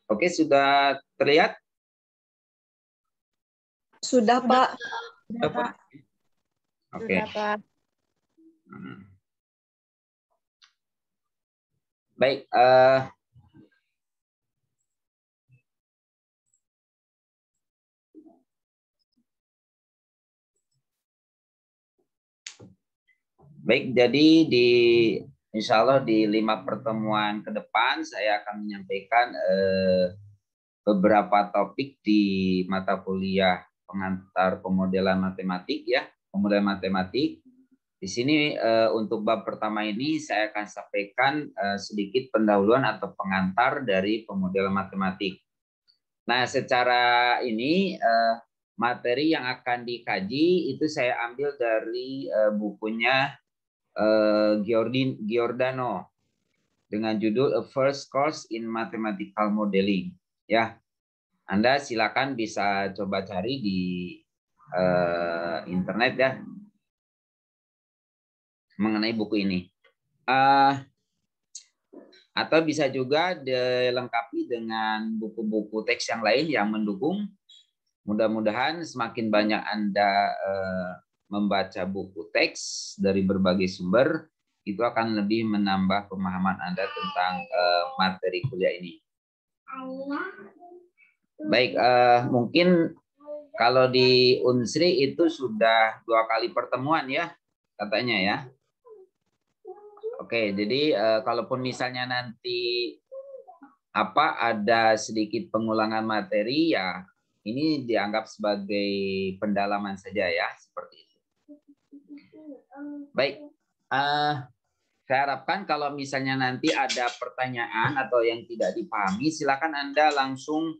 Oke, sudah terlihat? Sudah, Pak. Sudah, Pak. Oke. Sudah, Pak. Baik. Baik, jadi insya Allah di 5 pertemuan ke depan saya akan menyampaikan beberapa topik di mata kuliah pengantar pemodelan matematik ya, pemodelan matematik. Di sini untuk bab pertama ini saya akan sampaikan sedikit pendahuluan atau pengantar dari pemodelan matematik. Nah, secara ini materi yang akan dikaji itu saya ambil dari bukunya Giordano dengan judul A First Course in Mathematical Modeling. Ya, Anda silakan bisa coba cari di internet ya mengenai buku ini. Atau bisa juga dilengkapi dengan buku-buku teks yang lain yang mendukung. Mudah-mudahan semakin banyak Anda membaca buku teks dari berbagai sumber, itu akan lebih menambah pemahaman Anda tentang materi kuliah ini. Baik, mungkin kalau di Unsri itu sudah 2 kali pertemuan ya, katanya ya. Oke, jadi kalaupun misalnya nanti ada sedikit pengulangan materi ya, ini dianggap sebagai pendalaman saja ya, seperti itu. Baik, saya harapkan kalau misalnya nanti ada pertanyaan atau yang tidak dipahami, silakan Anda langsung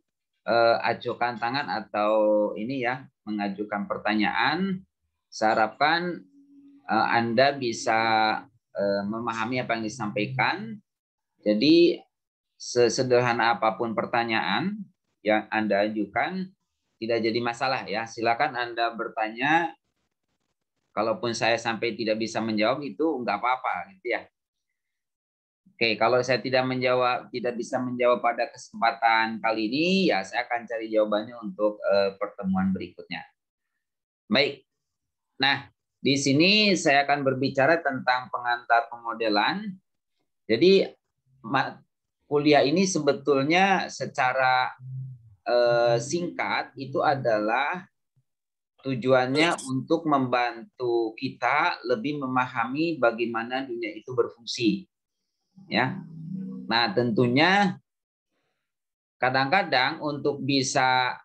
ajukan tangan atau ini ya, mengajukan pertanyaan. Saya harapkan Anda bisa memahami apa yang disampaikan. Jadi sesederhana apapun pertanyaan yang Anda ajukan, tidak jadi masalah ya. Silakan Anda bertanya. Kalaupun saya sampai tidak bisa menjawab itu enggak apa-apa gitu ya. Oke, kalau saya tidak bisa menjawab pada kesempatan kali ini, ya saya akan cari jawabannya untuk pertemuan berikutnya. Baik. Nah, di sini saya akan berbicara tentang pengantar pemodelan. Jadi kuliah ini sebetulnya secara singkat itu adalah tujuannya untuk membantu kita lebih memahami bagaimana dunia itu berfungsi. Ya. Nah, tentunya kadang-kadang untuk bisa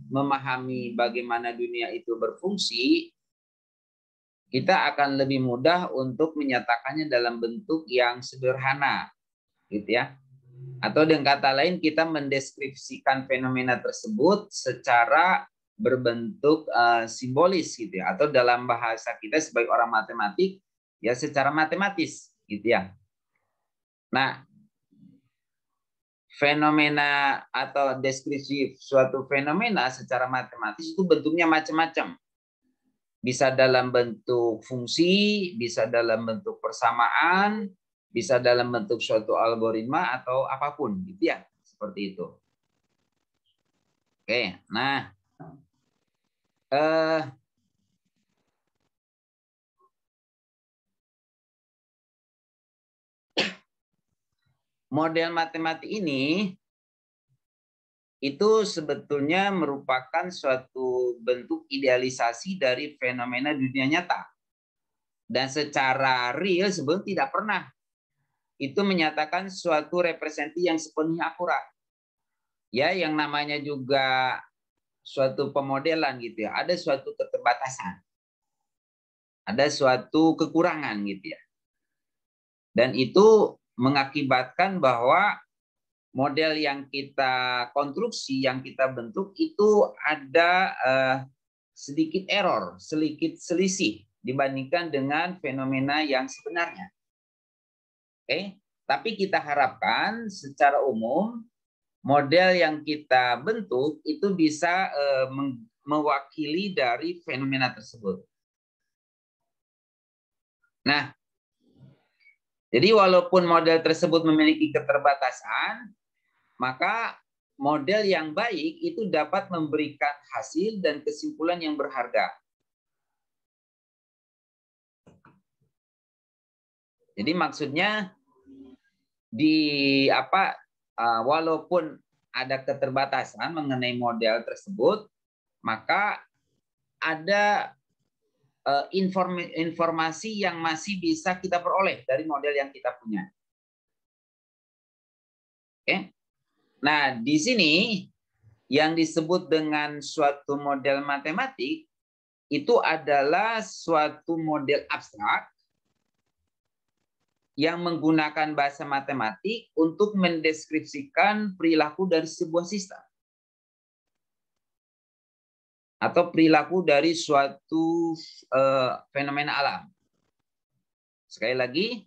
memahami bagaimana dunia itu berfungsi, kita akan lebih mudah untuk menyatakannya dalam bentuk yang sederhana, gitu ya. Atau dengan kata lain kita mendeskripsikan fenomena tersebut secara berbentuk simbolis gitu ya, atau dalam bahasa kita sebagai orang matematik ya secara matematis gitu ya. Nah, fenomena atau deskripsi suatu fenomena secara matematis itu bentuknya macam-macam. Bisa dalam bentuk fungsi, bisa dalam bentuk persamaan, bisa dalam bentuk suatu algoritma atau apapun gitu ya, seperti itu. Oke, nah model matematik ini itu sebetulnya merupakan suatu bentuk idealisasi dari fenomena dunia nyata. Dan secara real sebetulnya tidak pernah itu menyatakan suatu representasi yang sepenuhnya akurat. Ya, yang namanya juga suatu pemodelan gitu ya, ada suatu keterbatasan. Ada suatu kekurangan gitu ya. Dan itu mengakibatkan bahwa model yang kita konstruksi, yang kita bentuk itu ada sedikit error, sedikit selisih dibandingkan dengan fenomena yang sebenarnya. Oke, tapi kita harapkan secara umum model yang kita bentuk itu bisa mewakili dari fenomena tersebut. Nah, jadi walaupun model tersebut memiliki keterbatasan, maka model yang baik itu dapat memberikan hasil dan kesimpulan yang berharga. Jadi maksudnya walaupun ada keterbatasan mengenai model tersebut, maka ada informasi yang masih bisa kita peroleh dari model yang kita punya. Oke. Nah, di sini yang disebut dengan suatu model matematik itu adalah suatu model abstrak yang menggunakan bahasa matematik untuk mendeskripsikan perilaku dari sebuah sistem atau perilaku dari suatu fenomena alam. Sekali lagi,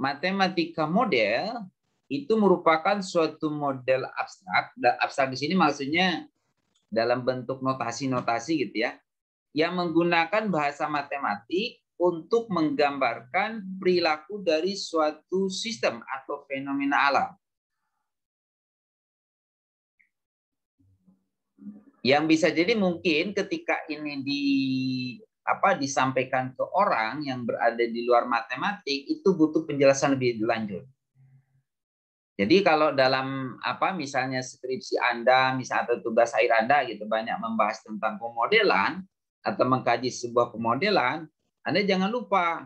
matematika model itu merupakan suatu model abstrak. Abstrak di sini maksudnya dalam bentuk notasi-notasi gitu ya, yang menggunakan bahasa matematik untuk menggambarkan perilaku dari suatu sistem atau fenomena alam. Yang bisa jadi mungkin ketika ini disampaikan ke orang yang berada di luar matematik, itu butuh penjelasan lebih lanjut. Jadi kalau dalam misalnya skripsi Anda, misalnya atau tugas akhir Anda gitu banyak membahas tentang pemodelan atau mengkaji sebuah pemodelan, Anda jangan lupa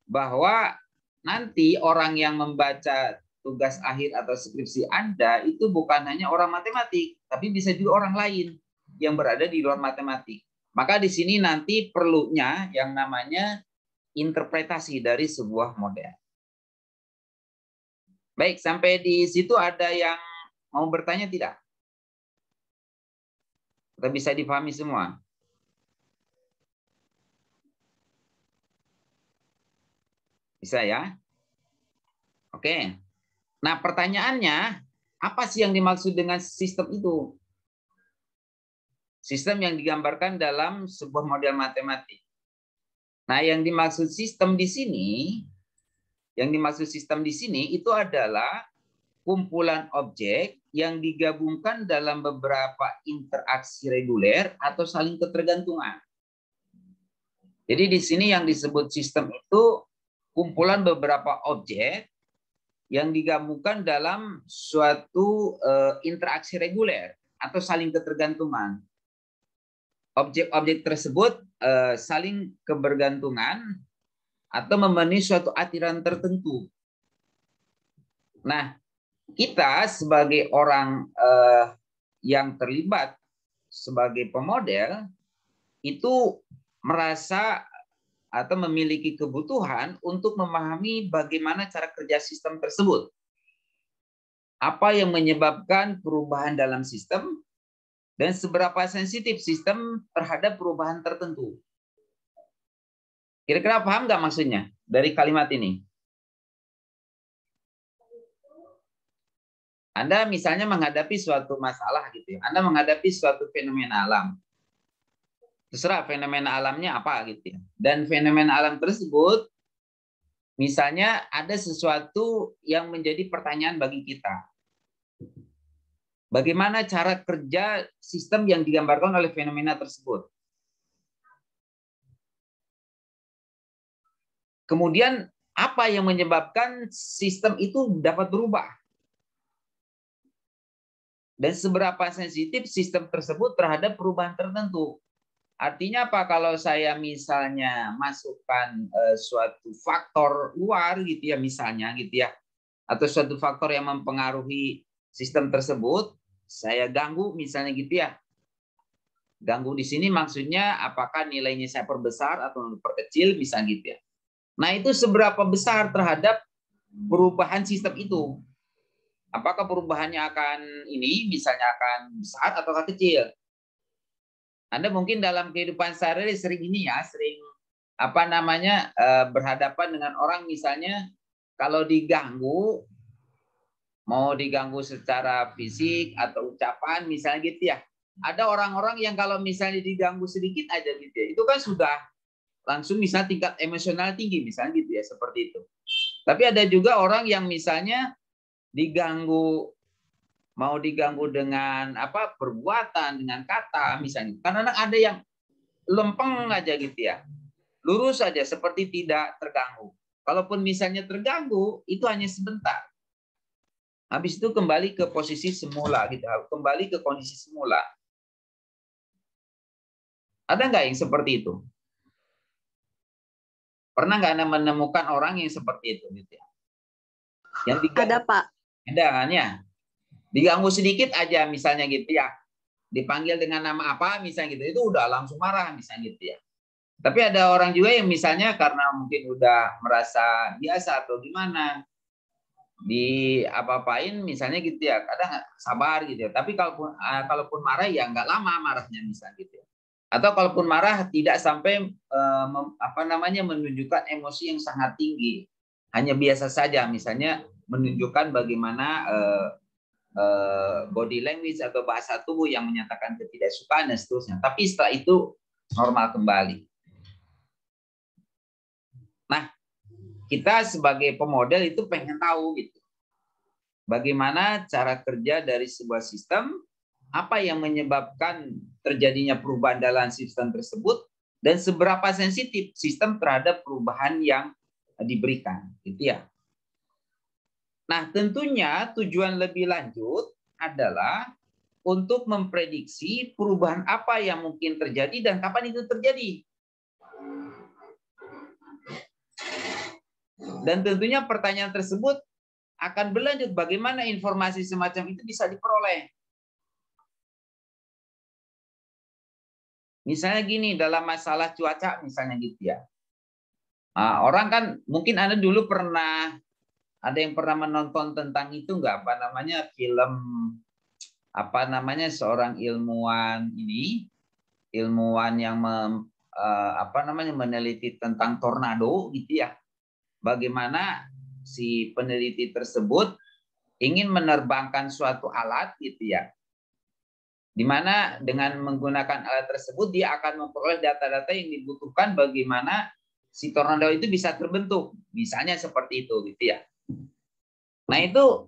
bahwa nanti orang yang membaca tugas akhir atau skripsi Anda itu bukan hanya orang matematik, tapi bisa juga orang lain yang berada di luar matematik. Maka di sini nanti perlunya yang namanya interpretasi dari sebuah model. Baik, sampai di situ ada yang mau bertanya tidak? Kita bisa dipahami semua? Bisa ya? Oke. Nah, pertanyaannya, apa sih yang dimaksud dengan sistem itu? Sistem yang digambarkan dalam sebuah model matematik. Nah, yang dimaksud sistem di sini, itu adalah kumpulan objek yang digabungkan dalam beberapa interaksi reguler atau saling ketergantungan. Jadi di sini yang disebut sistem itu kumpulan beberapa objek yang digabungkan dalam suatu interaksi reguler atau saling ketergantungan. Objek-objek tersebut saling kebergantungan atau memenuhi suatu aturan tertentu. Nah, kita sebagai orang yang terlibat sebagai pemodel itu merasa atau memiliki kebutuhan untuk memahami bagaimana cara kerja sistem tersebut. Apa yang menyebabkan perubahan dalam sistem dan seberapa sensitif sistem terhadap perubahan tertentu. Kira-kira paham nggak maksudnya dari kalimat ini? Anda misalnya menghadapi suatu masalah gitu ya. Anda menghadapi suatu fenomena alam. Terserah fenomena alamnya apa gitu ya. Dan fenomena alam tersebut misalnya ada sesuatu yang menjadi pertanyaan bagi kita. Bagaimana cara kerja sistem yang digambarkan oleh fenomena tersebut? Kemudian apa yang menyebabkan sistem itu dapat berubah? Dan seberapa sensitif sistem tersebut terhadap perubahan tertentu. Artinya apa kalau saya misalnya masukkan suatu faktor luar gitu ya misalnya gitu ya. Atau suatu faktor yang mempengaruhi sistem tersebut, saya ganggu misalnya gitu ya. Ganggu di sini maksudnya apakah nilainya saya perbesar atau perkecil misalnya gitu ya. Nah, itu seberapa besar terhadap perubahan sistem itu? Apakah perubahannya akan misalnya akan besar atau kecil? Anda mungkin dalam kehidupan sehari-hari sering berhadapan dengan orang misalnya kalau diganggu, mau diganggu secara fisik atau ucapan misalnya gitu ya. Ada orang-orang yang kalau misalnya diganggu sedikit aja gitu ya, itu kan sudah langsung misalnya tingkat emosional tinggi misalnya gitu ya, seperti itu. Tapi ada juga orang yang misalnya diganggu mau diganggu dengan apa perbuatan, dengan kata misalnya. Kadang-kadang ada yang lempeng aja gitu ya. Lurus saja seperti tidak terganggu. Kalaupun misalnya terganggu, itu hanya sebentar. Habis itu kembali ke posisi semula gitu, kembali ke kondisi semula. Ada nggak yang seperti itu? Pernah nggak Anda menemukan orang yang seperti itu gitu ya? Yang diganggu, Ada, Pak. ada kan ya? Diganggu sedikit aja misalnya gitu ya. Dipanggil dengan nama apa misalnya gitu, itu udah langsung marah misalnya gitu ya. Tapi ada orang juga yang misalnya karena mungkin udah merasa biasa atau gimana, di apa-apain misalnya gitu ya, kadang sabar gitu ya. Tapi kalaupun marah ya nggak lama marahnya misalnya gitu ya. Atau kalaupun marah tidak sampai menunjukkan emosi yang sangat tinggi, hanya biasa saja, misalnya menunjukkan bagaimana body language atau bahasa tubuh yang menyatakan ketidaksukaan dan seterusnya. Tapi setelah itu normal kembali. Nah, kita sebagai pemodel itu pengen tahu gitu, bagaimana cara kerja dari sebuah sistem, apa yang menyebabkan terjadinya perubahan dalam sistem tersebut, dan seberapa sensitif sistem terhadap perubahan yang diberikan, gitu ya. Nah, tentunya tujuan lebih lanjut adalah untuk memprediksi perubahan apa yang mungkin terjadi dan kapan itu terjadi. Dan tentunya pertanyaan tersebut akan berlanjut bagaimana informasi semacam itu bisa diperoleh. Misalnya gini, dalam masalah cuaca misalnya gitu ya. Nah, orang kan mungkin Anda dulu pernah, ada yang pernah menonton tentang itu nggak, apa namanya, film apa namanya, seorang ilmuwan ini, ilmuwan yang meneliti tentang tornado gitu ya. Bagaimana si peneliti tersebut ingin menerbangkan suatu alat gitu ya, di mana dengan menggunakan alat tersebut dia akan memperoleh data-data yang dibutuhkan bagaimana si tornado itu bisa terbentuk, misalnya seperti itu gitu ya. Nah itu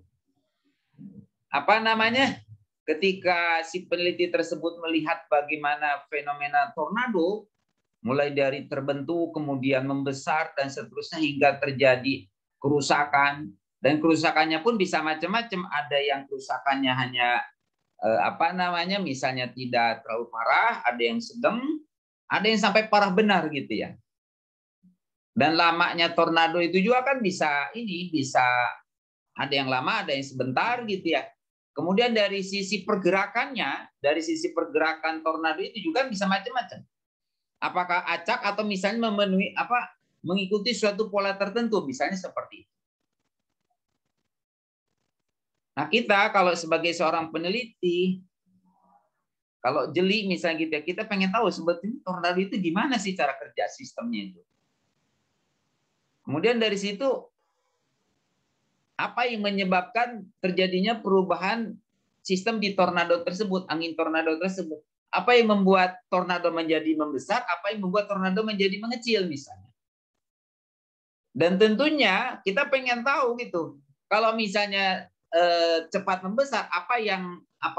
apa namanya, ketika si peneliti tersebut melihat bagaimana fenomena tornado mulai dari terbentuk kemudian membesar dan seterusnya hingga terjadi kerusakan, dan kerusakannya pun bisa macam-macam, ada yang kerusakannya hanya misalnya tidak terlalu parah, ada yang sedang, ada yang sampai parah benar gitu ya. Dan lamanya tornado itu juga kan bisa ada yang lama, ada yang sebentar gitu ya. Kemudian dari sisi pergerakannya, dari sisi pergerakan tornado itu juga bisa macam-macam. Apakah acak atau misalnya mengikuti suatu pola tertentu, misalnya seperti itu. Nah, kita kalau sebagai seorang peneliti, kalau jeli misalnya gitu ya, kita pengen tahu sebetulnya tornado itu gimana sih cara kerja sistemnya itu. Kemudian dari situ apa yang menyebabkan terjadinya perubahan sistem di tornado tersebut, angin tornado tersebut. Apa yang membuat tornado menjadi membesar, apa yang membuat tornado menjadi mengecil misalnya. Dan tentunya kita pengen tahu gitu. Kalau misalnya cepat membesar, apa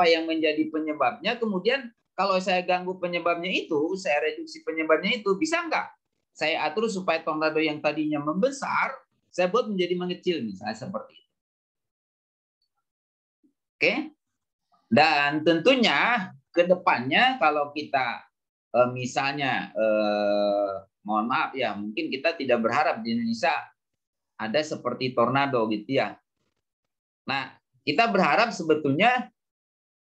yang menjadi penyebabnya, kemudian kalau saya ganggu penyebabnya itu, saya reduksi penyebabnya itu, bisa nggak saya atur supaya tornado yang tadinya membesar, saya buat menjadi mengecil, misalnya seperti itu. Oke? Dan tentunya ke depannya kalau kita misalnya, mohon maaf ya, mungkin kita tidak berharap di Indonesia ada seperti tornado gitu ya. Nah, kita berharap sebetulnya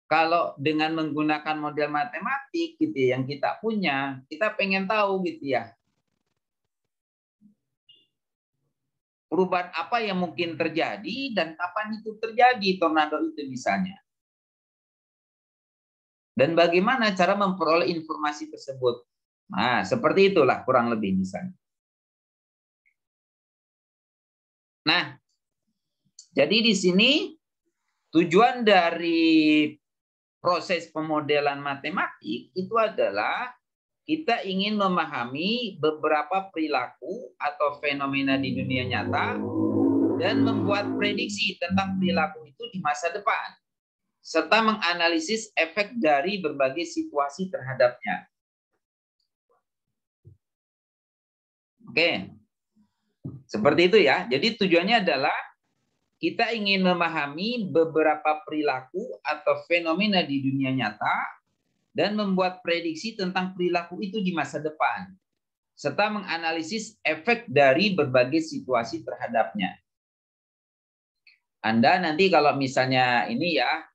kalau dengan menggunakan model matematik gitu ya, yang kita punya, kita pengen tahu gitu ya, perubahan apa yang mungkin terjadi dan kapan itu terjadi tornado itu misalnya. Dan bagaimana cara memperoleh informasi tersebut. Nah, seperti itulah kurang lebih misalnya. Nah, jadi di sini tujuan dari proses pemodelan matematik itu adalah kita ingin memahami beberapa perilaku atau fenomena di dunia nyata dan membuat prediksi tentang perilaku itu di masa depan. serta menganalisis efek dari berbagai situasi terhadapnya. Oke, seperti itu ya. Jadi tujuannya adalah kita ingin memahami beberapa perilaku atau fenomena di dunia nyata dan membuat prediksi tentang perilaku itu di masa depan, serta menganalisis efek dari berbagai situasi terhadapnya. Anda nanti kalau misalnya ini ya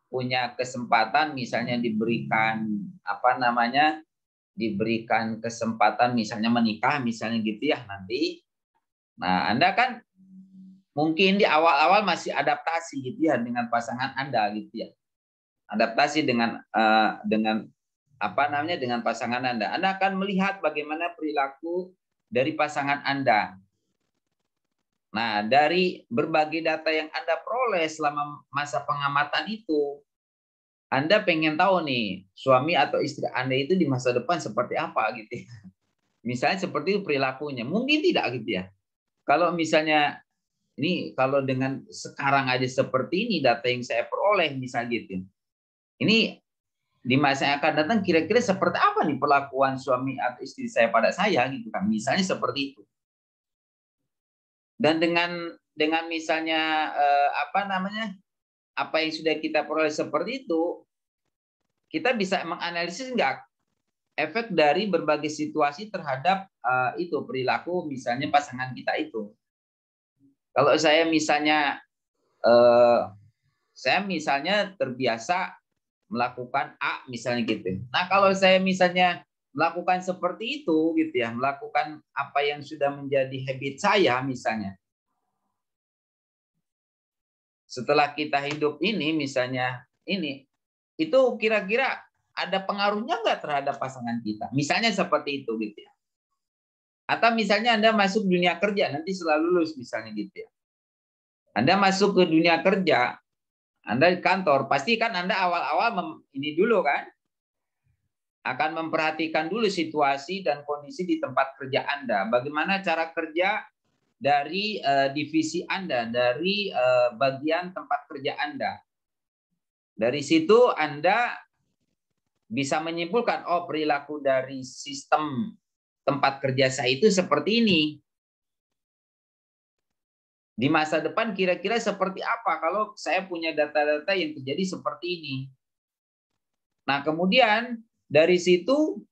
punya kesempatan misalnya diberikan diberikan kesempatan misalnya menikah misalnya gitu ya nanti. Nah, Anda kan mungkin di awal-awal masih adaptasi gitu ya dengan pasangan Anda gitu ya. Adaptasi dengan dengan pasangan Anda. Anda akan melihat bagaimana perilaku dari pasangan Anda. Nah, dari berbagai data yang Anda peroleh selama masa pengamatan itu, Anda pengen tahu nih, suami atau istri Anda itu di masa depan seperti apa gitu ya. Misalnya seperti itu perilakunya. Mungkin tidak gitu ya. Kalau misalnya ini kalau dengan sekarang aja seperti ini data yang saya peroleh misalnya gitu. Ini di masa yang akan datang kira-kira seperti apa nih perlakuan suami atau istri saya pada saya gitu kan. Misalnya seperti itu. Dan dengan misalnya apa yang sudah kita peroleh seperti itu, kita bisa menganalisis enggak efek dari berbagai situasi terhadap itu perilaku misalnya pasangan kita itu. Kalau saya misalnya terbiasa melakukan A misalnya gitu. Nah, kalau saya misalnya melakukan seperti itu gitu ya, melakukan apa yang sudah menjadi habit saya misalnya. Setelah kita hidup ini misalnya itu kira-kira ada pengaruhnya nggak terhadap pasangan kita? Misalnya seperti itu gitu ya. Atau misalnya Anda masuk dunia kerja, nanti setelah lulus misalnya gitu ya. Anda masuk ke dunia kerja, Anda di kantor, pasti kan Anda awal-awal ini dulu kan, akan memperhatikan dulu situasi dan kondisi di tempat kerja Anda. Bagaimana cara kerja dari divisi Anda, dari bagian tempat kerja Anda. Dari situ Anda bisa menyimpulkan, oh perilaku dari sistem tempat kerja saya itu seperti ini. Di masa depan kira-kira seperti apa kalau saya punya data-data yang terjadi seperti ini. Nah, kemudian dari situ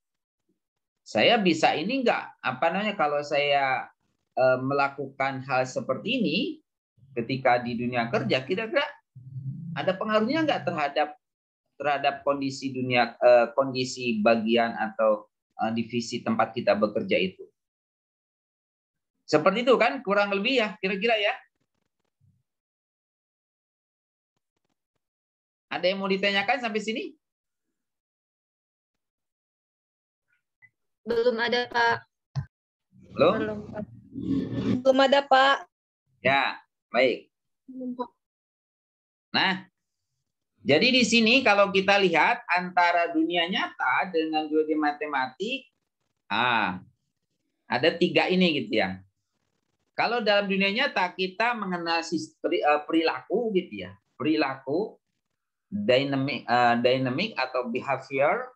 saya bisa ini enggak kalau saya melakukan hal seperti ini ketika di dunia kerja, kira-kira ada pengaruhnya enggak terhadap kondisi kondisi bagian atau divisi tempat kita bekerja itu. Seperti itu kan kurang lebih ya kira-kira ya. Ada yang mau ditanyakan sampai sini? Belum ada, Pak. Belum? Belum ada, Pak. Ya, baik. Nah, jadi di sini kalau kita lihat antara dunia nyata dengan dunia matematik, ada 3 ini gitu ya. Kalau dalam dunia nyata kita mengenal perilaku gitu ya, perilaku dynamic atau behavior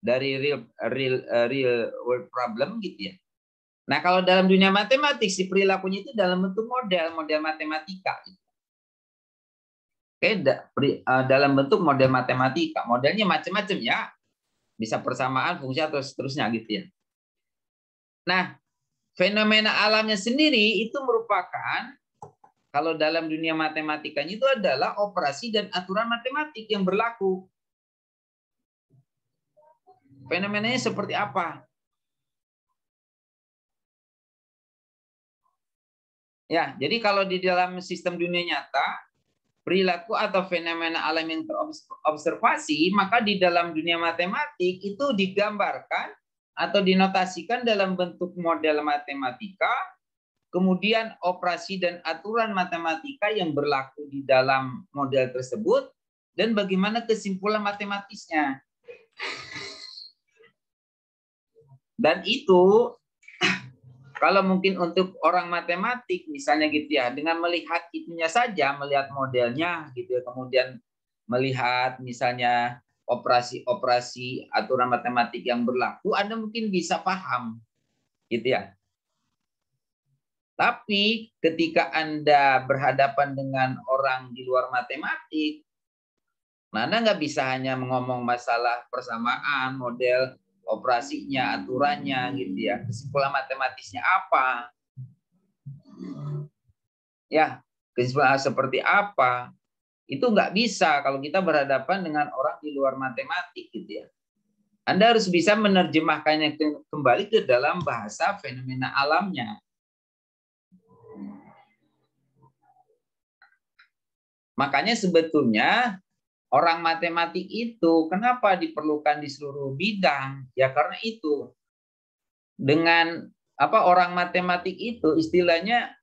dari real world problem gitu ya. Nah, kalau dalam dunia matematik si perilakunya itu dalam bentuk model matematika. Gitu. Oke, dalam bentuk model matematika. Modelnya macam-macam ya. Bisa persamaan, fungsi atau seterusnya gitu ya. Nah, fenomena alamnya sendiri itu merupakan kalau dalam dunia matematikanya itu adalah operasi dan aturan matematik yang berlaku. Fenomenanya seperti apa? Ya, jadi kalau di dalam sistem dunia nyata, perilaku atau fenomena alam yang terobservasi, maka di dalam dunia matematik itu digambarkan atau dinotasikan dalam bentuk model matematika, kemudian operasi dan aturan matematika yang berlaku di dalam model tersebut, dan bagaimana kesimpulan matematisnya. Dan itu Kalau mungkin untuk orang matematik misalnya gitu ya, dengan melihat itunya saja, melihat modelnya gitu ya, kemudian melihat misalnya operasi-operasi aturan matematik yang berlaku, Anda mungkin bisa paham gitu ya. Tapi ketika Anda berhadapan dengan orang di luar matematik, Anda nggak bisa hanya ngomong masalah persamaan, model operasinya, aturannya gitu ya. Kesimpulan matematisnya apa? Ya, kesimpulan seperti apa? Itu nggak bisa kalau kita berhadapan dengan orang di luar matematik gitu ya. Anda harus bisa menerjemahkannya kembali ke dalam bahasa fenomena alamnya. Makanya sebetulnya orang matematik itu kenapa diperlukan di seluruh bidang? Ya karena itu. Dengan orang matematik itu istilahnya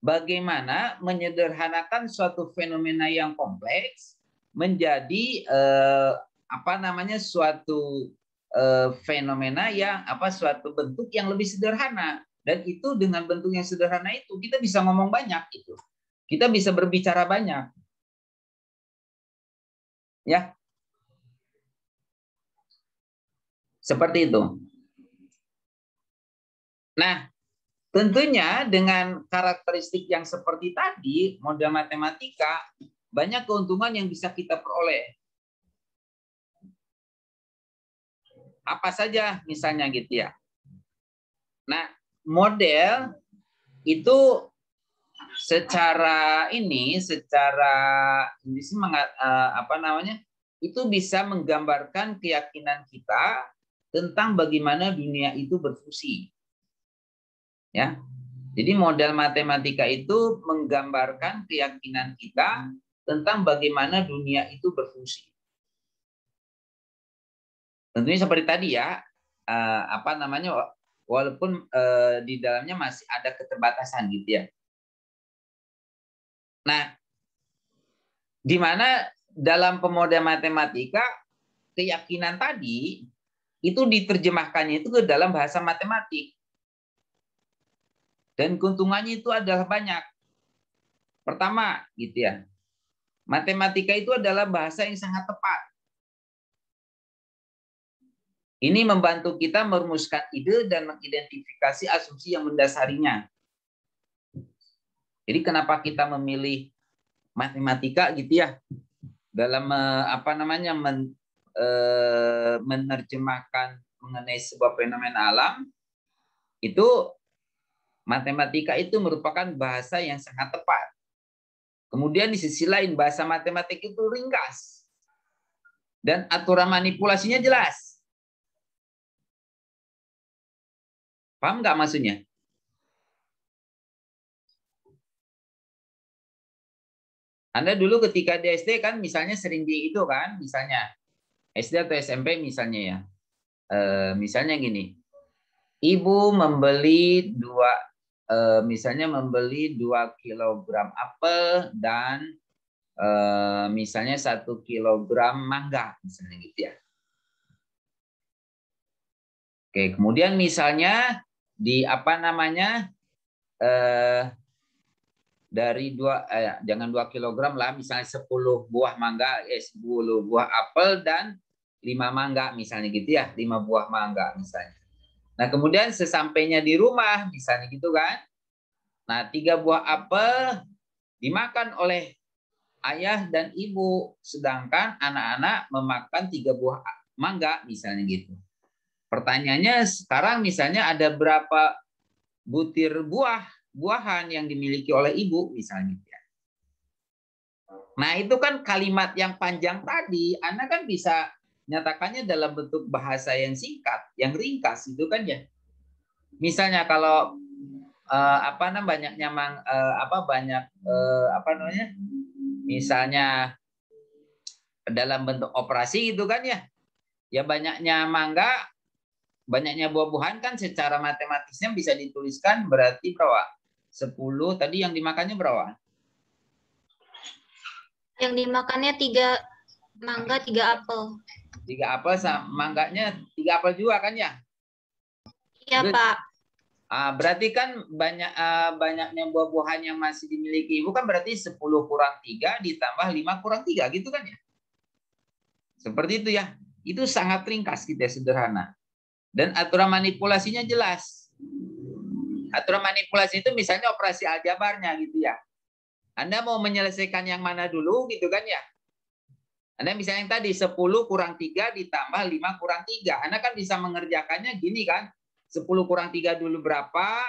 bagaimana menyederhanakan suatu fenomena yang kompleks menjadi suatu fenomena yang suatu bentuk yang lebih sederhana. Dan itu dengan bentuk yang sederhana itu kita bisa ngomong banyak itu. Kita bisa berbicara banyak. Ya. Seperti itu. Nah, tentunya dengan karakteristik yang seperti tadi, model matematika, banyak keuntungan yang bisa kita peroleh. Apa saja misalnya gitu ya. Nah, model itu secara itu bisa menggambarkan keyakinan kita tentang bagaimana dunia itu berfungsi. Ya. Jadi model matematika itu menggambarkan keyakinan kita tentang bagaimana dunia itu berfungsi. Tentunya seperti tadi ya, walaupun di dalamnya masih ada keterbatasan gitu ya. Nah, di mana dalam pemodel matematika keyakinan tadi itu diterjemahkannya itu ke dalam bahasa matematik. Dan keuntungannya itu adalah banyak. Pertama, gitu ya. Matematika itu adalah bahasa yang sangat tepat. Ini membantu kita merumuskan ide dan mengidentifikasi asumsi yang mendasarinya. Jadi kenapa kita memilih matematika gitu ya dalam menerjemahkan mengenai sebuah fenomena alam, itu matematika itu merupakan bahasa yang sangat tepat. Kemudian di sisi lain bahasa matematik itu ringkas dan aturan manipulasinya jelas. Paham nggak maksudnya? Anda dulu ketika di SD kan misalnya sering di itu kan, misalnya SD atau SMP misalnya ya. Misalnya gini. Ibu membeli 2 kilogram apel dan misalnya 1 kilogram mangga misalnya gitu ya. Oke, kemudian misalnya di dari jangan 2 kilogram lah, misalnya 10 buah mangga, 10 buah apel dan 5 mangga misalnya gitu ya, 5 buah mangga misalnya. Nah, kemudian sesampainya di rumah misalnya gitu kan. Nah, 3 buah apel dimakan oleh ayah dan ibu, sedangkan anak-anak memakan 3 buah mangga misalnya gitu. Pertanyaannya sekarang misalnya ada berapa butir buahan yang dimiliki oleh ibu misalnya. Nah, itu kan kalimat yang panjang tadi, Anda kan bisa nyatakannya dalam bentuk bahasa yang singkat, yang ringkas itu kan ya. Misalnya kalau misalnya dalam bentuk operasi itu kan ya. Ya banyaknya mangga, banyaknya buah-buahan kan secara matematisnya bisa dituliskan berarti berapa? 10, tadi yang dimakannya berapa? Yang dimakannya 3 mangga, 3 apel. 3 apel sama mangganya 3 apel juga kan ya? Ya, Pak. Berarti kan banyaknya buah-buahan yang masih dimiliki Ibu kan berarti 10 kurang 3 ditambah 5 kurang 3 gitu kan ya? Seperti itu ya. Itu sangat ringkas gitu ya, sederhana. Dan aturan manipulasinya jelas. Aturan manipulasi itu misalnya operasi aljabarnya gitu ya. Anda mau menyelesaikan yang mana dulu gitu kan ya? Anda misalnya yang tadi 10 kurang 3 ditambah 5 kurang 3. Anda kan bisa mengerjakannya gini kan. 10 kurang 3 dulu berapa,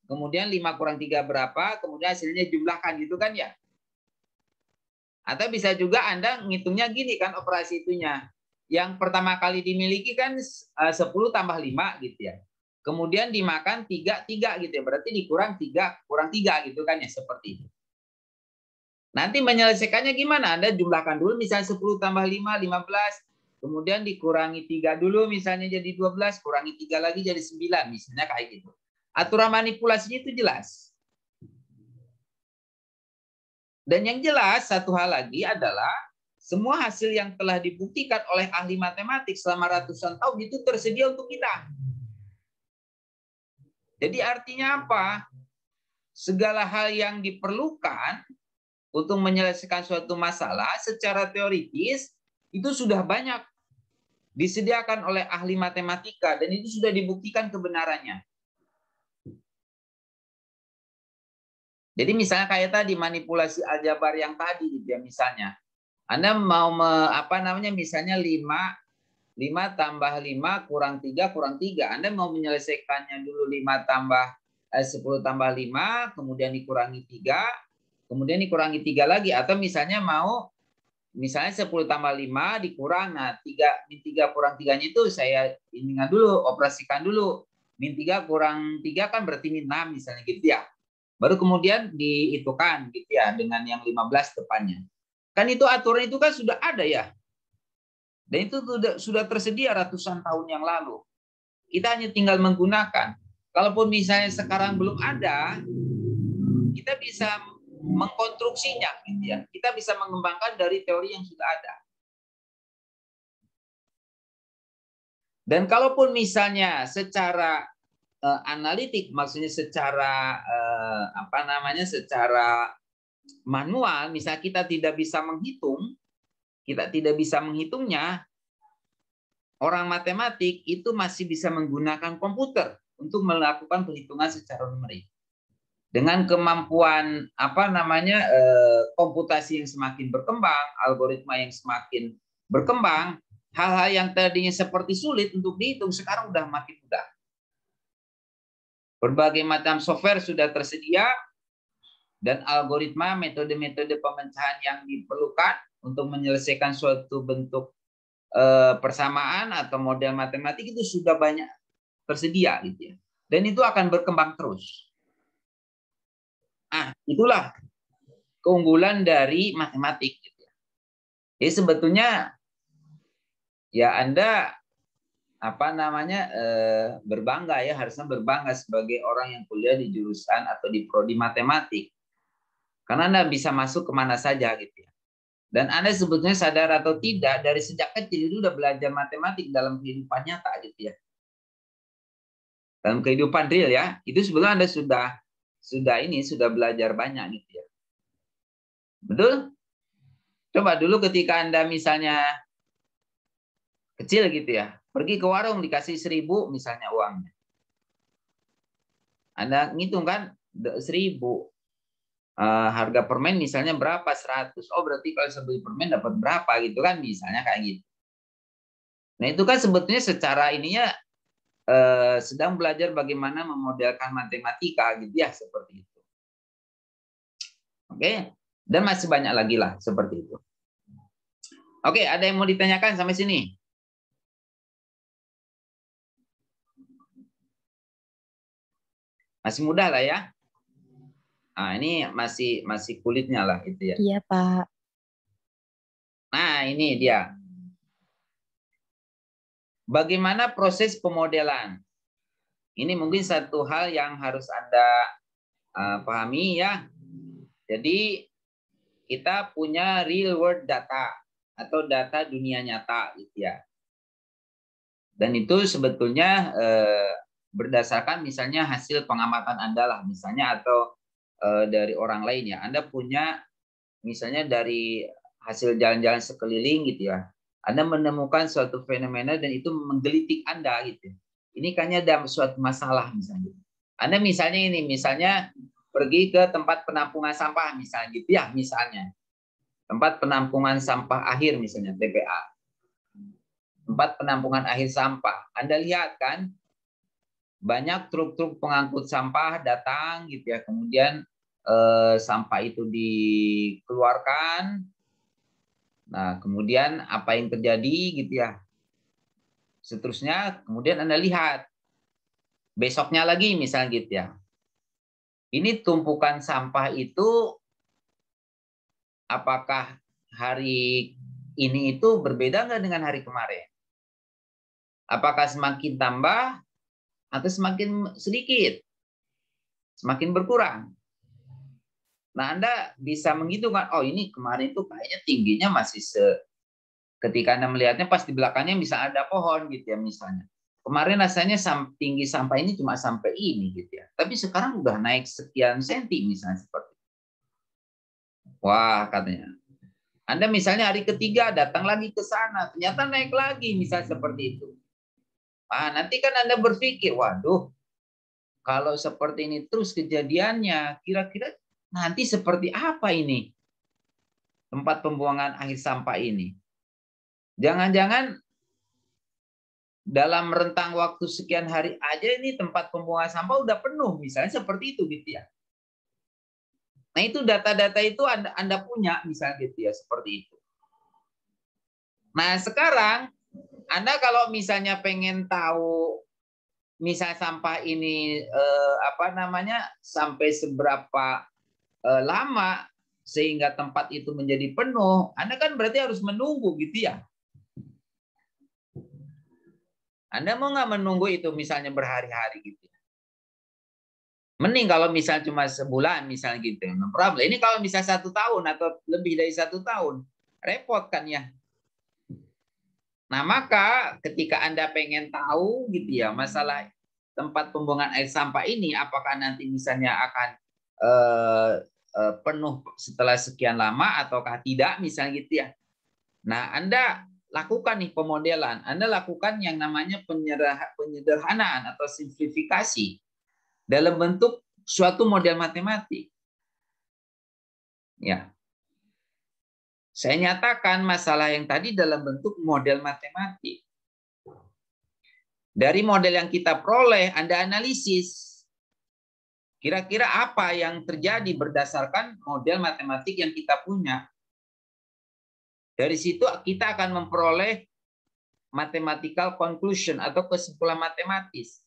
kemudian 5 kurang 3 berapa, kemudian hasilnya jumlahkan gitu kan ya. Atau bisa juga Anda ngitungnya gini kan operasi itunya. Yang pertama kali dimiliki kan 10 tambah 5 gitu ya. Kemudian dimakan 3 gitu ya. Berarti dikurang 3 kurang 3 gitu kan ya, seperti itu. Nanti menyelesaikannya gimana? Anda jumlahkan dulu misalnya 10 tambah 5, 15. Kemudian dikurangi 3 dulu misalnya jadi 12, kurangi 3 lagi jadi 9 misalnya kayak gitu. Aturan manipulasinya itu jelas. Dan yang jelas satu hal lagi adalah semua hasil yang telah dibuktikan oleh ahli matematik selama ratusan tahun itu tersedia untuk kita. Jadi artinya apa? Segala hal yang diperlukan untuk menyelesaikan suatu masalah secara teoritis itu sudah banyak disediakan oleh ahli matematika dan itu sudah dibuktikan kebenarannya. Jadi misalnya kayak tadi manipulasi aljabar yang tadi gitu ya, misalnya Anda mau misalnya 5 tambah 5 kurang 3 kurang 3. Anda mau menyelesaikannya dulu 5 tambah 10 tambah 5 kemudian dikurangi 3 kemudian dikurangi 3 lagi, atau misalnya mau misalnya 10 tambah 5 dikurang, nah 3 kurang 3-nya itu saya ingat dulu, operasikan dulu. Min 3 kurang 3 kan berarti min 6 misalnya gitu ya. Baru kemudian dihitungkan gitu ya dengan yang 15 depannya. Kan itu aturan itu kan sudah ada ya. Dan itu sudah tersedia ratusan tahun yang lalu. Kita hanya tinggal menggunakan. Kalaupun misalnya sekarang belum ada, kita bisa mengkonstruksinya gitu ya. Kita bisa mengembangkan dari teori yang sudah ada. Dan kalaupun misalnya secara analitik, maksudnya secara secara manual, misalnya kita tidak bisa menghitungnya, orang matematik itu masih bisa menggunakan komputer untuk melakukan perhitungan secara numerik. Dengan kemampuan komputasi yang semakin berkembang, algoritma yang semakin berkembang, hal-hal yang tadinya seperti sulit untuk dihitung sekarang udah makin mudah. Berbagai macam software sudah tersedia dan algoritma, metode-metode pemecahan yang diperlukan untuk menyelesaikan suatu bentuk persamaan atau model matematik itu sudah banyak tersedia gitu ya. Dan itu akan berkembang terus. Itulah keunggulan dari matematik gitu ya. Jadi sebetulnya ya Anda berbangga ya, harusnya berbangga sebagai orang yang kuliah di jurusan atau di prodi matematik. Karena Anda bisa masuk kemana saja gitu ya. Dan Anda sebetulnya sadar atau tidak, dari sejak kecil itu udah belajar matematik dalam kehidupan nyata gitu ya. Dalam kehidupan real ya, itu sebetulnya Anda sudah belajar banyak gitu ya. Betul? Coba dulu ketika Anda misalnya kecil gitu ya, pergi ke warung dikasih 1.000 misalnya uangnya. Anda ngitung kan 1.000. Harga permen misalnya berapa? 100. Oh berarti kalau saya beli permen dapat berapa gitu kan, misalnya kayak gitu. Nah itu kan sebetulnya secara ininya sedang belajar bagaimana memodelkan matematika gitu ya, seperti itu. Oke, dan masih banyak lagi lah seperti itu. Oke, ada yang mau ditanyakan sampai sini? Masih mudah lah ya. Ini masih kulitnya lah itu ya. Iya, Pak. Nah, ini dia. Bagaimana proses pemodelan? Ini mungkin satu hal yang harus Anda pahami ya. Jadi kita punya real world data atau data dunia nyata gitu ya. Dan itu sebetulnya berdasarkan misalnya hasil pengamatan Anda lah misalnya, atau dari orang lain ya. Anda punya misalnya dari hasil jalan-jalan sekeliling gitu ya. Anda menemukan suatu fenomena dan itu menggelitik Anda gitu. Ini kayaknya ada suatu masalah misalnya. Anda misalnya ini, misalnya pergi ke tempat penampungan sampah misalnya gitu ya, misalnya. Tempat penampungan sampah akhir misalnya, TPA. Tempat penampungan akhir sampah. Anda lihat kan, banyak truk-truk pengangkut sampah datang gitu ya, kemudian sampah itu dikeluarkan. Nah, kemudian apa yang terjadi gitu ya. Seterusnya kemudian Anda lihat besoknya lagi misalnya gitu ya. Ini tumpukan sampah itu apakah hari ini itu berbeda nggak dengan hari kemarin? Apakah semakin tambah atau semakin sedikit? Semakin berkurang? Nah, Anda bisa menghitungkan, oh ini kemarin itu kayaknya tingginya masih ketika Anda melihatnya pas di belakangnya bisa ada pohon gitu ya misalnya. Kemarin rasanya tinggi sampah ini cuma sampai ini gitu ya. Tapi sekarang udah naik sekian senti misalnya seperti itu. Wah, katanya. Anda misalnya hari ketiga datang lagi ke sana, ternyata naik lagi misalnya seperti itu. Ah, nanti kan Anda berpikir, waduh, kalau seperti ini terus kejadiannya, kira-kira nanti seperti apa ini tempat pembuangan akhir sampah ini? Jangan-jangan dalam rentang waktu sekian hari aja ini tempat pembuangan sampah udah penuh, misalnya seperti itu gitu ya. Nah itu data-data itu Anda punya misalnya gitu ya, seperti itu. Nah sekarang Anda kalau misalnya pengen tahu misalnya sampah ini sampai seberapa lama sehingga tempat itu menjadi penuh, Anda kan berarti harus menunggu gitu ya. Anda mau nggak menunggu itu misalnya berhari-hari gitu ya? Mending kalau misalnya cuma sebulan misalnya gitu, no problem. Ini kalau misalnya 1 tahun atau lebih dari 1 tahun, repot kan ya. Nah maka ketika Anda pengen tahu gitu ya masalah tempat pembuangan air sampah ini, apakah nanti misalnya akan penuh setelah sekian lama ataukah tidak misalnya gitu ya. Nah Anda lakukan nih pemodelan, Anda lakukan yang namanya penyederhanaan atau simplifikasi dalam bentuk suatu model matematik. Ya. Saya nyatakan masalah yang tadi dalam bentuk model matematik. Dari model yang kita peroleh, Anda analisis. Kira-kira apa yang terjadi berdasarkan model matematik yang kita punya. Dari situ kita akan memperoleh mathematical conclusion atau kesimpulan matematis.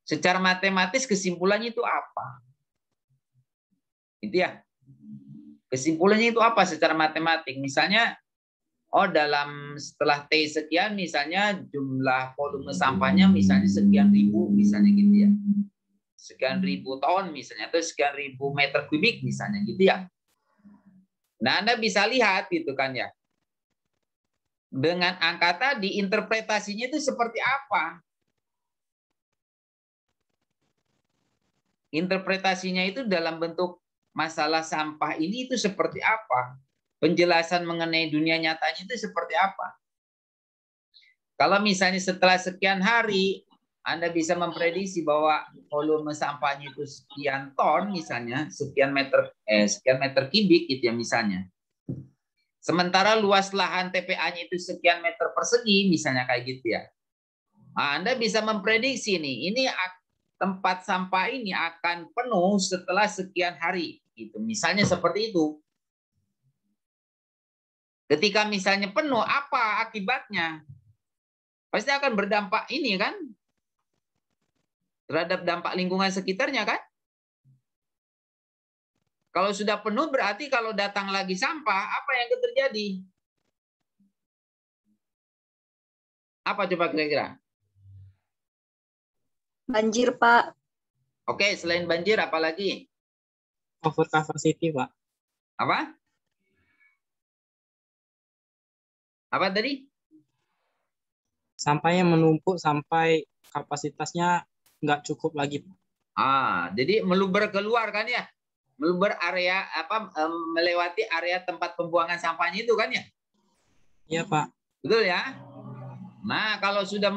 Secara matematis kesimpulannya itu apa? Itu ya. Kesimpulannya itu apa secara matematik? Misalnya, oh setelah T sekian misalnya jumlah volume sampahnya misalnya sekian ribu misalnya gitu ya. Sekian ribu ton misalnya atau sekian ribu meter kubik misalnya gitu ya. Nah, Anda bisa lihat gitu kan ya. Dengan angka tadi interpretasinya itu seperti apa? Interpretasinya itu dalam bentuk masalah sampah ini itu seperti apa? Penjelasan mengenai dunia nyatanya itu seperti apa? Kalau misalnya setelah sekian hari, Anda bisa memprediksi bahwa volume sampahnya itu sekian ton misalnya, sekian meter kubik gitu ya misalnya. Sementara luas lahan TPA-nya itu sekian meter persegi misalnya kayak gitu ya. Nah, Anda bisa memprediksi nih, ini tempat sampah ini akan penuh setelah sekian hari gitu. Misalnya seperti itu. Ketika misalnya penuh, apa akibatnya? Pasti akan berdampak ini kan? Terhadap dampak lingkungan sekitarnya kan? Kalau sudah penuh berarti kalau datang lagi sampah, apa yang terjadi? Apa coba kira-kira? Banjir, Pak. Oke, selain banjir apa lagi? Over capacity, Pak. Apa? Apa tadi? Sampahnya menumpuk sampai kapasitasnya nggak cukup lagi. Jadi meluber keluar kan ya, meluber area melewati area tempat pembuangan sampahnya itu kan ya? Iya Pak. Betul ya? Nah kalau sudah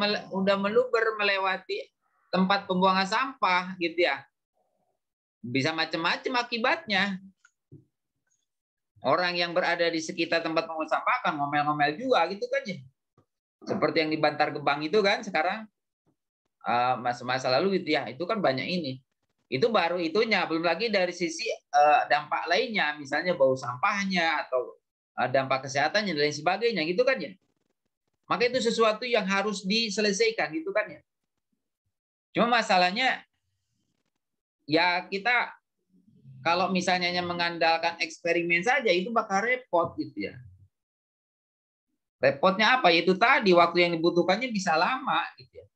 meluber melewati tempat pembuangan sampah gitu ya, bisa macam-macam akibatnya. Orang yang berada di sekitar tempat pembuangan sampah akan ngomel-ngomel juga gitu kan ya. Seperti yang di Bantar Gebang itu kan sekarang masa lalu gitu ya, itu kan banyak ini. Itu baru itunya, belum lagi dari sisi dampak lainnya, misalnya bau sampahnya atau dampak kesehatannya dan lain sebagainya gitu kan ya. Maka itu sesuatu yang harus diselesaikan gitu kan ya. Cuma masalahnya ya kita kalau misalnya hanya mengandalkan eksperimen saja itu bakal repot gitu ya. Repotnya apa? Itu tadi waktu yang dibutuhkannya bisa lama gitu ya.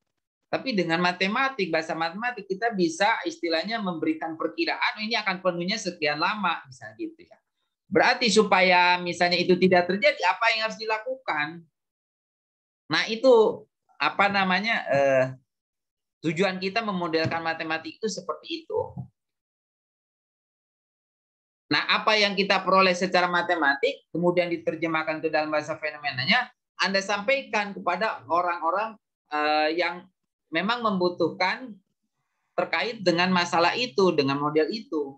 Tapi dengan matematik, bahasa matematik kita bisa istilahnya memberikan perkiraan ini akan penuhnya sekian lama misalnya gitu ya. Berarti supaya misalnya itu tidak terjadi apa yang harus dilakukan? Nah, itu apa namanya? Tujuan kita memodelkan matematik itu seperti itu. Nah, apa yang kita peroleh secara matematik, kemudian diterjemahkan ke dalam bahasa fenomenanya, Anda sampaikan kepada orang-orang yang memang membutuhkan terkait dengan masalah itu, dengan model itu.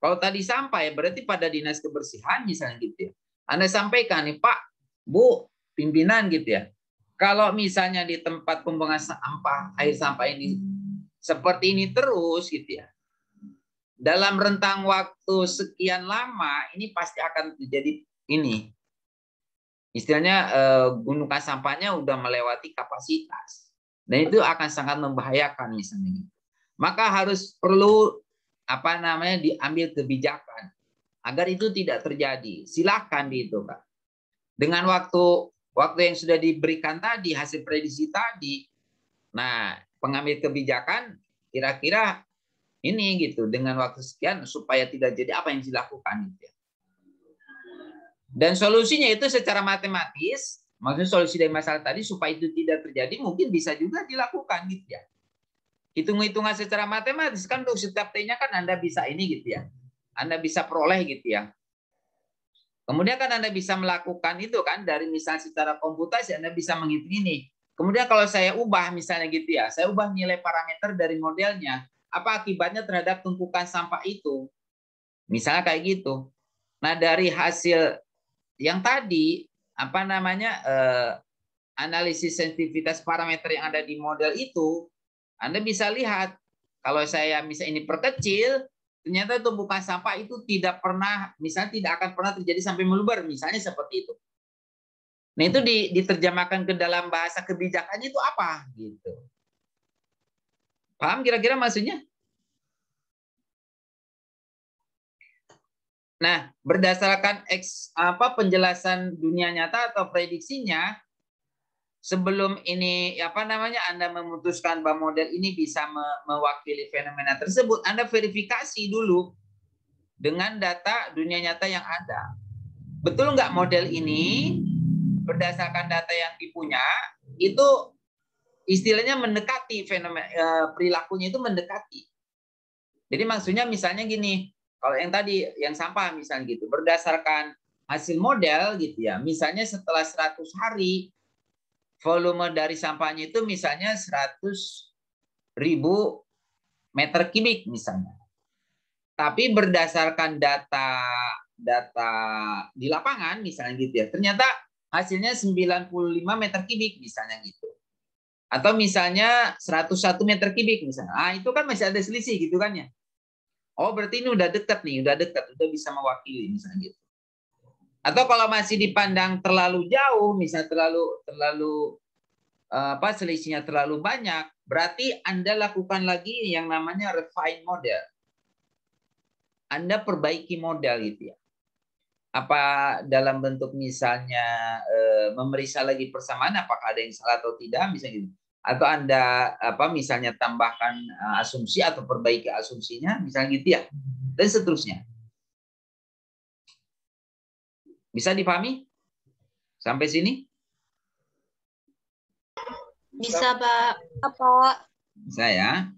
Kalau tadi sampah ya, berarti pada dinas kebersihan misalnya gitu ya. Anda sampaikan nih, Pak, Bu, pimpinan gitu ya. Kalau misalnya di tempat pembuangan sampah, air sampah ini seperti ini terus gitu ya. Dalam rentang waktu sekian lama ini pasti akan terjadi ini. Istilahnya gunungan sampahnya udah melewati kapasitas. Dan itu akan sangat membahayakan misalnya. Maka harus perlu apa namanya diambil kebijakan agar itu tidak terjadi. Silakan itu, Kak. Dengan waktu yang sudah diberikan tadi, hasil prediksi tadi. Nah, pengambil kebijakan kira-kira ini gitu dengan waktu sekian supaya tidak jadi apa yang dilakukan gitu ya. Dan solusinya itu secara matematis, maksudnya solusi dari masalah tadi supaya itu tidak terjadi mungkin bisa juga dilakukan gitu ya. Hitung-hitungan secara matematis kan untuk setiap T-nya kan Anda bisa ini gitu ya. Anda bisa peroleh gitu ya. Kemudian kan Anda bisa melakukan itu kan dari misalnya secara komputasi Anda bisa menghitung ini. Kemudian kalau saya ubah misalnya gitu ya, saya ubah nilai parameter dari modelnya, apa akibatnya terhadap tumpukan sampah itu? Misalnya kayak gitu. Nah, dari hasil yang tadi apa namanya analisis sensitivitas parameter yang ada di model itu, Anda bisa lihat kalau saya misalnya ini perkecil, ternyata tumpukan sampah itu tidak pernah, misalnya tidak akan pernah terjadi sampai meluber, misalnya seperti itu. Nah, itu diterjemahkan ke dalam bahasa kebijakannya itu apa gitu. Paham kira-kira maksudnya? Nah, berdasarkan penjelasan dunia nyata atau prediksinya, sebelum ini apa namanya Anda memutuskan bahwa model ini bisa mewakili fenomena tersebut, Anda verifikasi dulu dengan data dunia nyata yang ada. Betul nggak model ini berdasarkan data yang dipunya itu istilahnya mendekati fenomena perilakunya itu mendekati. Jadi maksudnya misalnya gini, kalau yang tadi yang sampah misalnya gitu, berdasarkan hasil model gitu ya, misalnya setelah 100 hari volume dari sampahnya itu misalnya 100.000 meter kubik misalnya. Tapi berdasarkan data di lapangan misalnya gitu ya, ternyata hasilnya 95 meter kubik misalnya gitu. Atau misalnya 101 meter kubik misalnya. Ah, itu kan masih ada selisih gitu kan ya. Oh, berarti ini udah dekat nih, udah bisa mewakili misalnya gitu. Atau kalau masih dipandang terlalu jauh, misalnya terlalu selisihnya terlalu banyak, berarti Anda lakukan lagi yang namanya refine model. Anda perbaiki model gitu ya. Apa dalam bentuk misalnya memeriksa lagi persamaan apakah ada yang salah atau tidak misalnya gitu. Atau Anda misalnya tambahkan asumsi atau perbaiki asumsinya misalnya gitu ya. Dan seterusnya. Bisa dipahami? Sampai sini? Bisa, Pak. Apa? Bisa ya.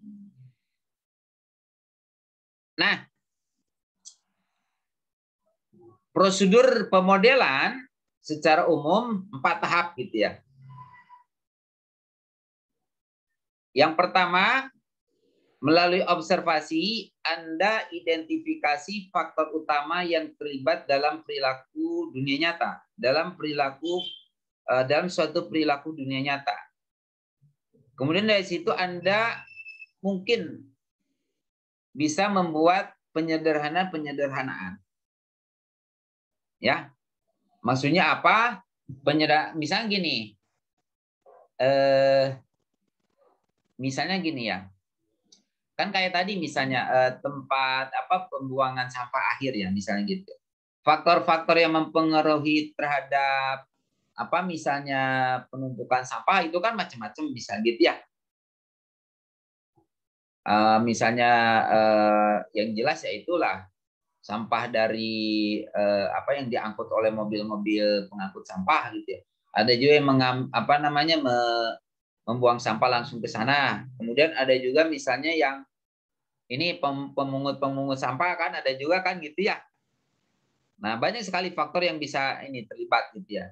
Nah, prosedur pemodelan secara umum 4 tahap gitu ya. Yang pertama, melalui observasi, Anda identifikasi faktor utama yang terlibat dalam perilaku dunia nyata, dalam suatu perilaku dunia nyata. Kemudian dari situ Anda mungkin bisa membuat penyederhanaan. Ya, maksudnya apa? Misalnya gini, misalnya gini ya. Kan kayak tadi misalnya tempat pembuangan sampah akhir ya, misalnya gitu. Faktor-faktor yang mempengaruhi terhadap misalnya penumpukan sampah itu kan macam-macam bisa gitu ya. Misalnya yang jelas ya itulah sampah dari yang diangkut oleh mobil-mobil pengangkut sampah gitu ya. Ada juga yang membuang sampah langsung ke sana. Kemudian ada juga misalnya yang ini pemungut sampah kan ada juga kan gitu ya. Nah, banyak sekali faktor yang bisa ini terlibat gitu ya.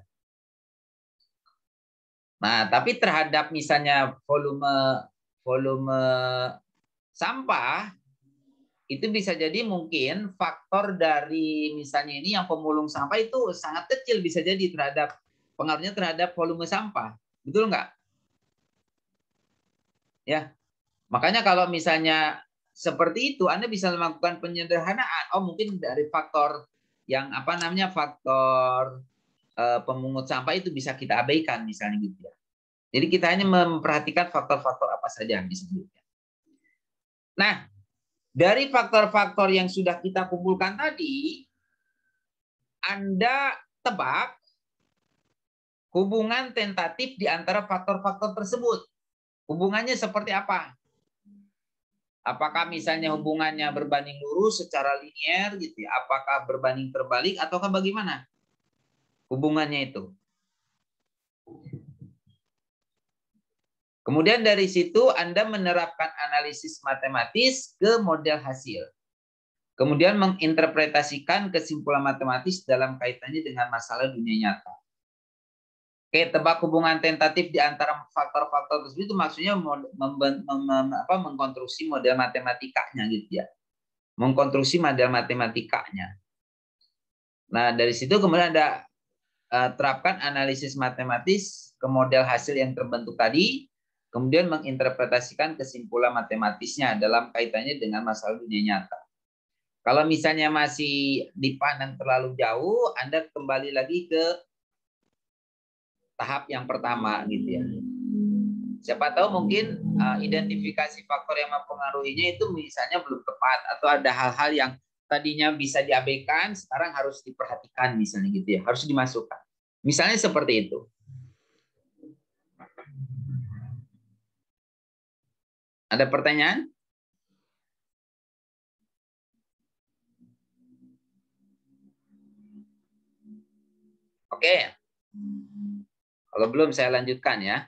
Nah, tapi terhadap misalnya volume sampah itu bisa jadi mungkin faktor dari misalnya ini yang pemulung sampah itu sangat kecil bisa jadi pengaruhnya terhadap volume sampah. Betul nggak? Ya. Makanya kalau misalnya seperti itu Anda bisa melakukan penyederhanaan. Oh, mungkin dari faktor yang faktor pemungut sampah itu bisa kita abaikan misalnya gitu ya. Jadi kita hanya memperhatikan faktor-faktor apa saja yang bisa diberikan. Nah, dari faktor-faktor yang sudah kita kumpulkan tadi, Anda tebak hubungan tentatif di antara faktor-faktor tersebut. Hubungannya seperti apa? Apakah misalnya hubungannya berbanding lurus secara linier gitu ya? Apakah berbanding terbalik ataukah bagaimana hubungannya itu? Kemudian dari situ Anda menerapkan analisis matematis ke model hasil. Kemudian menginterpretasikan kesimpulan matematis dalam kaitannya dengan masalah dunia nyata. Oke, tebak hubungan tentatif di antara faktor-faktor tersebut itu maksudnya mengkonstruksi model matematikanya gitu ya. Mengkonstruksi model matematikanya. Nah, dari situ kemudian Anda terapkan analisis matematis ke model hasil yang terbentuk tadi, kemudian menginterpretasikan kesimpulan matematisnya dalam kaitannya dengan masalah dunia nyata. Kalau misalnya masih dipandang terlalu jauh, Anda kembali lagi ke tahap yang pertama gitu ya. Siapa tahu mungkin identifikasi faktor yang mempengaruhinya itu misalnya belum tepat atau ada hal-hal yang tadinya bisa diabaikan sekarang harus diperhatikan misalnya gitu ya, harus dimasukkan. Misalnya seperti itu. Ada pertanyaan? Oke. Kalau belum saya lanjutkan ya.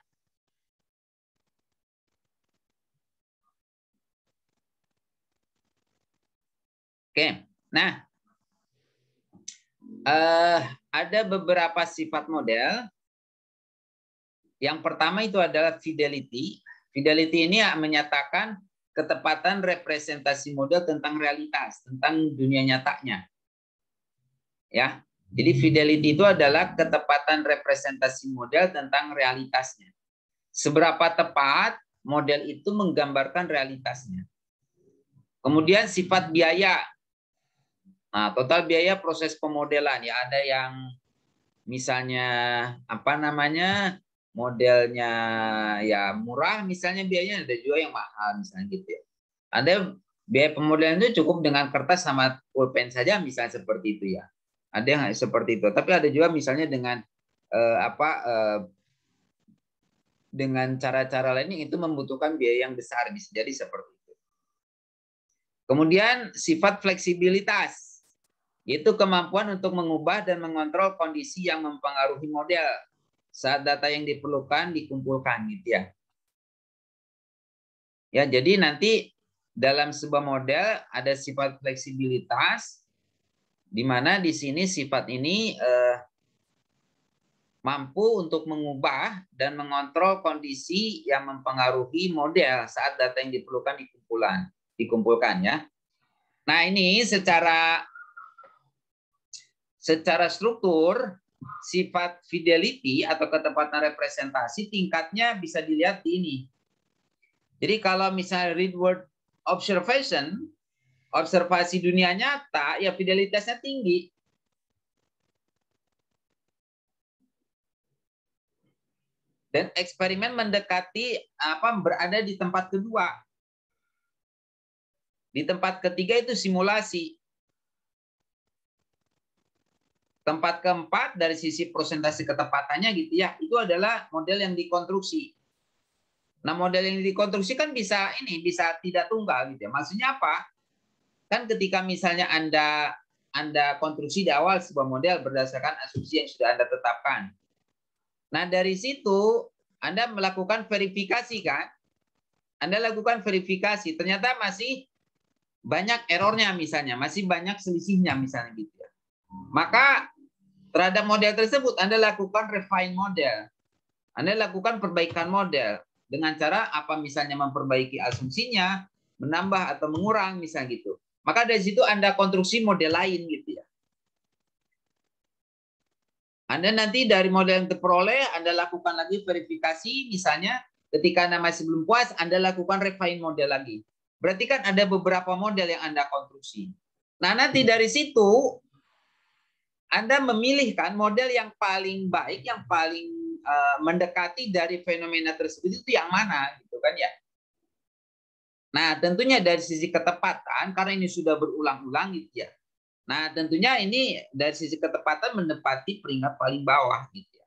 Oke. Nah, ada beberapa sifat model. Yang pertama itu adalah fidelity. Fidelity ini menyatakan ketepatan representasi model tentang realitas, tentang dunia nyatanya. Ya. Jadi fidelity itu adalah ketepatan representasi model tentang realitasnya. Seberapa tepat model itu menggambarkan realitasnya. Kemudian sifat biaya. Nah, total biaya proses pemodelan ya, ada yang misalnya modelnya ya murah misalnya biayanya, ada juga yang mahal misalnya gitu ya. Ada biaya pemodelan itu cukup dengan kertas sama pulpen saja misalnya seperti itu ya. Ada yang seperti itu. Tapi ada juga misalnya dengan dengan cara-cara lain itu membutuhkan biaya yang besar, bisa jadi seperti itu. Kemudian sifat fleksibilitas, yaitu kemampuan untuk mengubah dan mengontrol kondisi yang mempengaruhi model saat data yang diperlukan dikumpulkan gitu ya. Ya, jadi nanti dalam sebuah model ada sifat fleksibilitas, di mana di sini sifat ini mampu untuk mengubah dan mengontrol kondisi yang mempengaruhi model saat data yang diperlukan dikumpulkan ya. Nah, ini secara struktur sifat fidelity atau ketepatan representasi tingkatnya bisa dilihat di ini. Jadi kalau misalnya real world observation, observasi dunia nyata, ya fidelitasnya tinggi. Dan eksperimen mendekati berada di tempat kedua. Di tempat ketiga itu simulasi. Tempat keempat dari sisi persentase ketepatannya gitu ya, itu adalah model yang dikonstruksi. Nah, model yang dikonstruksi kan bisa tidak tunggal gitu ya. Maksudnya apa? Kan ketika misalnya Anda konstruksi di awal sebuah model berdasarkan asumsi yang sudah Anda tetapkan. Nah, dari situ Anda melakukan verifikasi kan? Anda lakukan verifikasi, ternyata masih banyak errornya misalnya, masih banyak selisihnya misalnya gitu ya. Maka terhadap model tersebut Anda lakukan refine model. Anda lakukan perbaikan model dengan cara apa misalnya memperbaiki asumsinya, menambah atau mengurang misalnya gitu. Maka dari situ Anda konstruksi model lain gitu ya. Anda nanti dari model yang terperoleh, Anda lakukan lagi verifikasi, misalnya ketika Anda masih belum puas, Anda lakukan refine model lagi. Berarti kan ada beberapa model yang Anda konstruksi. Nah, nanti dari situ, Anda memilihkan model yang paling baik, yang paling mendekati dari fenomena tersebut itu yang mana, gitu kan ya. Nah, tentunya dari sisi ketepatan, karena ini sudah berulang-ulang gitu ya. Nah, tentunya ini dari sisi ketepatan menempati peringkat paling bawah gitu ya.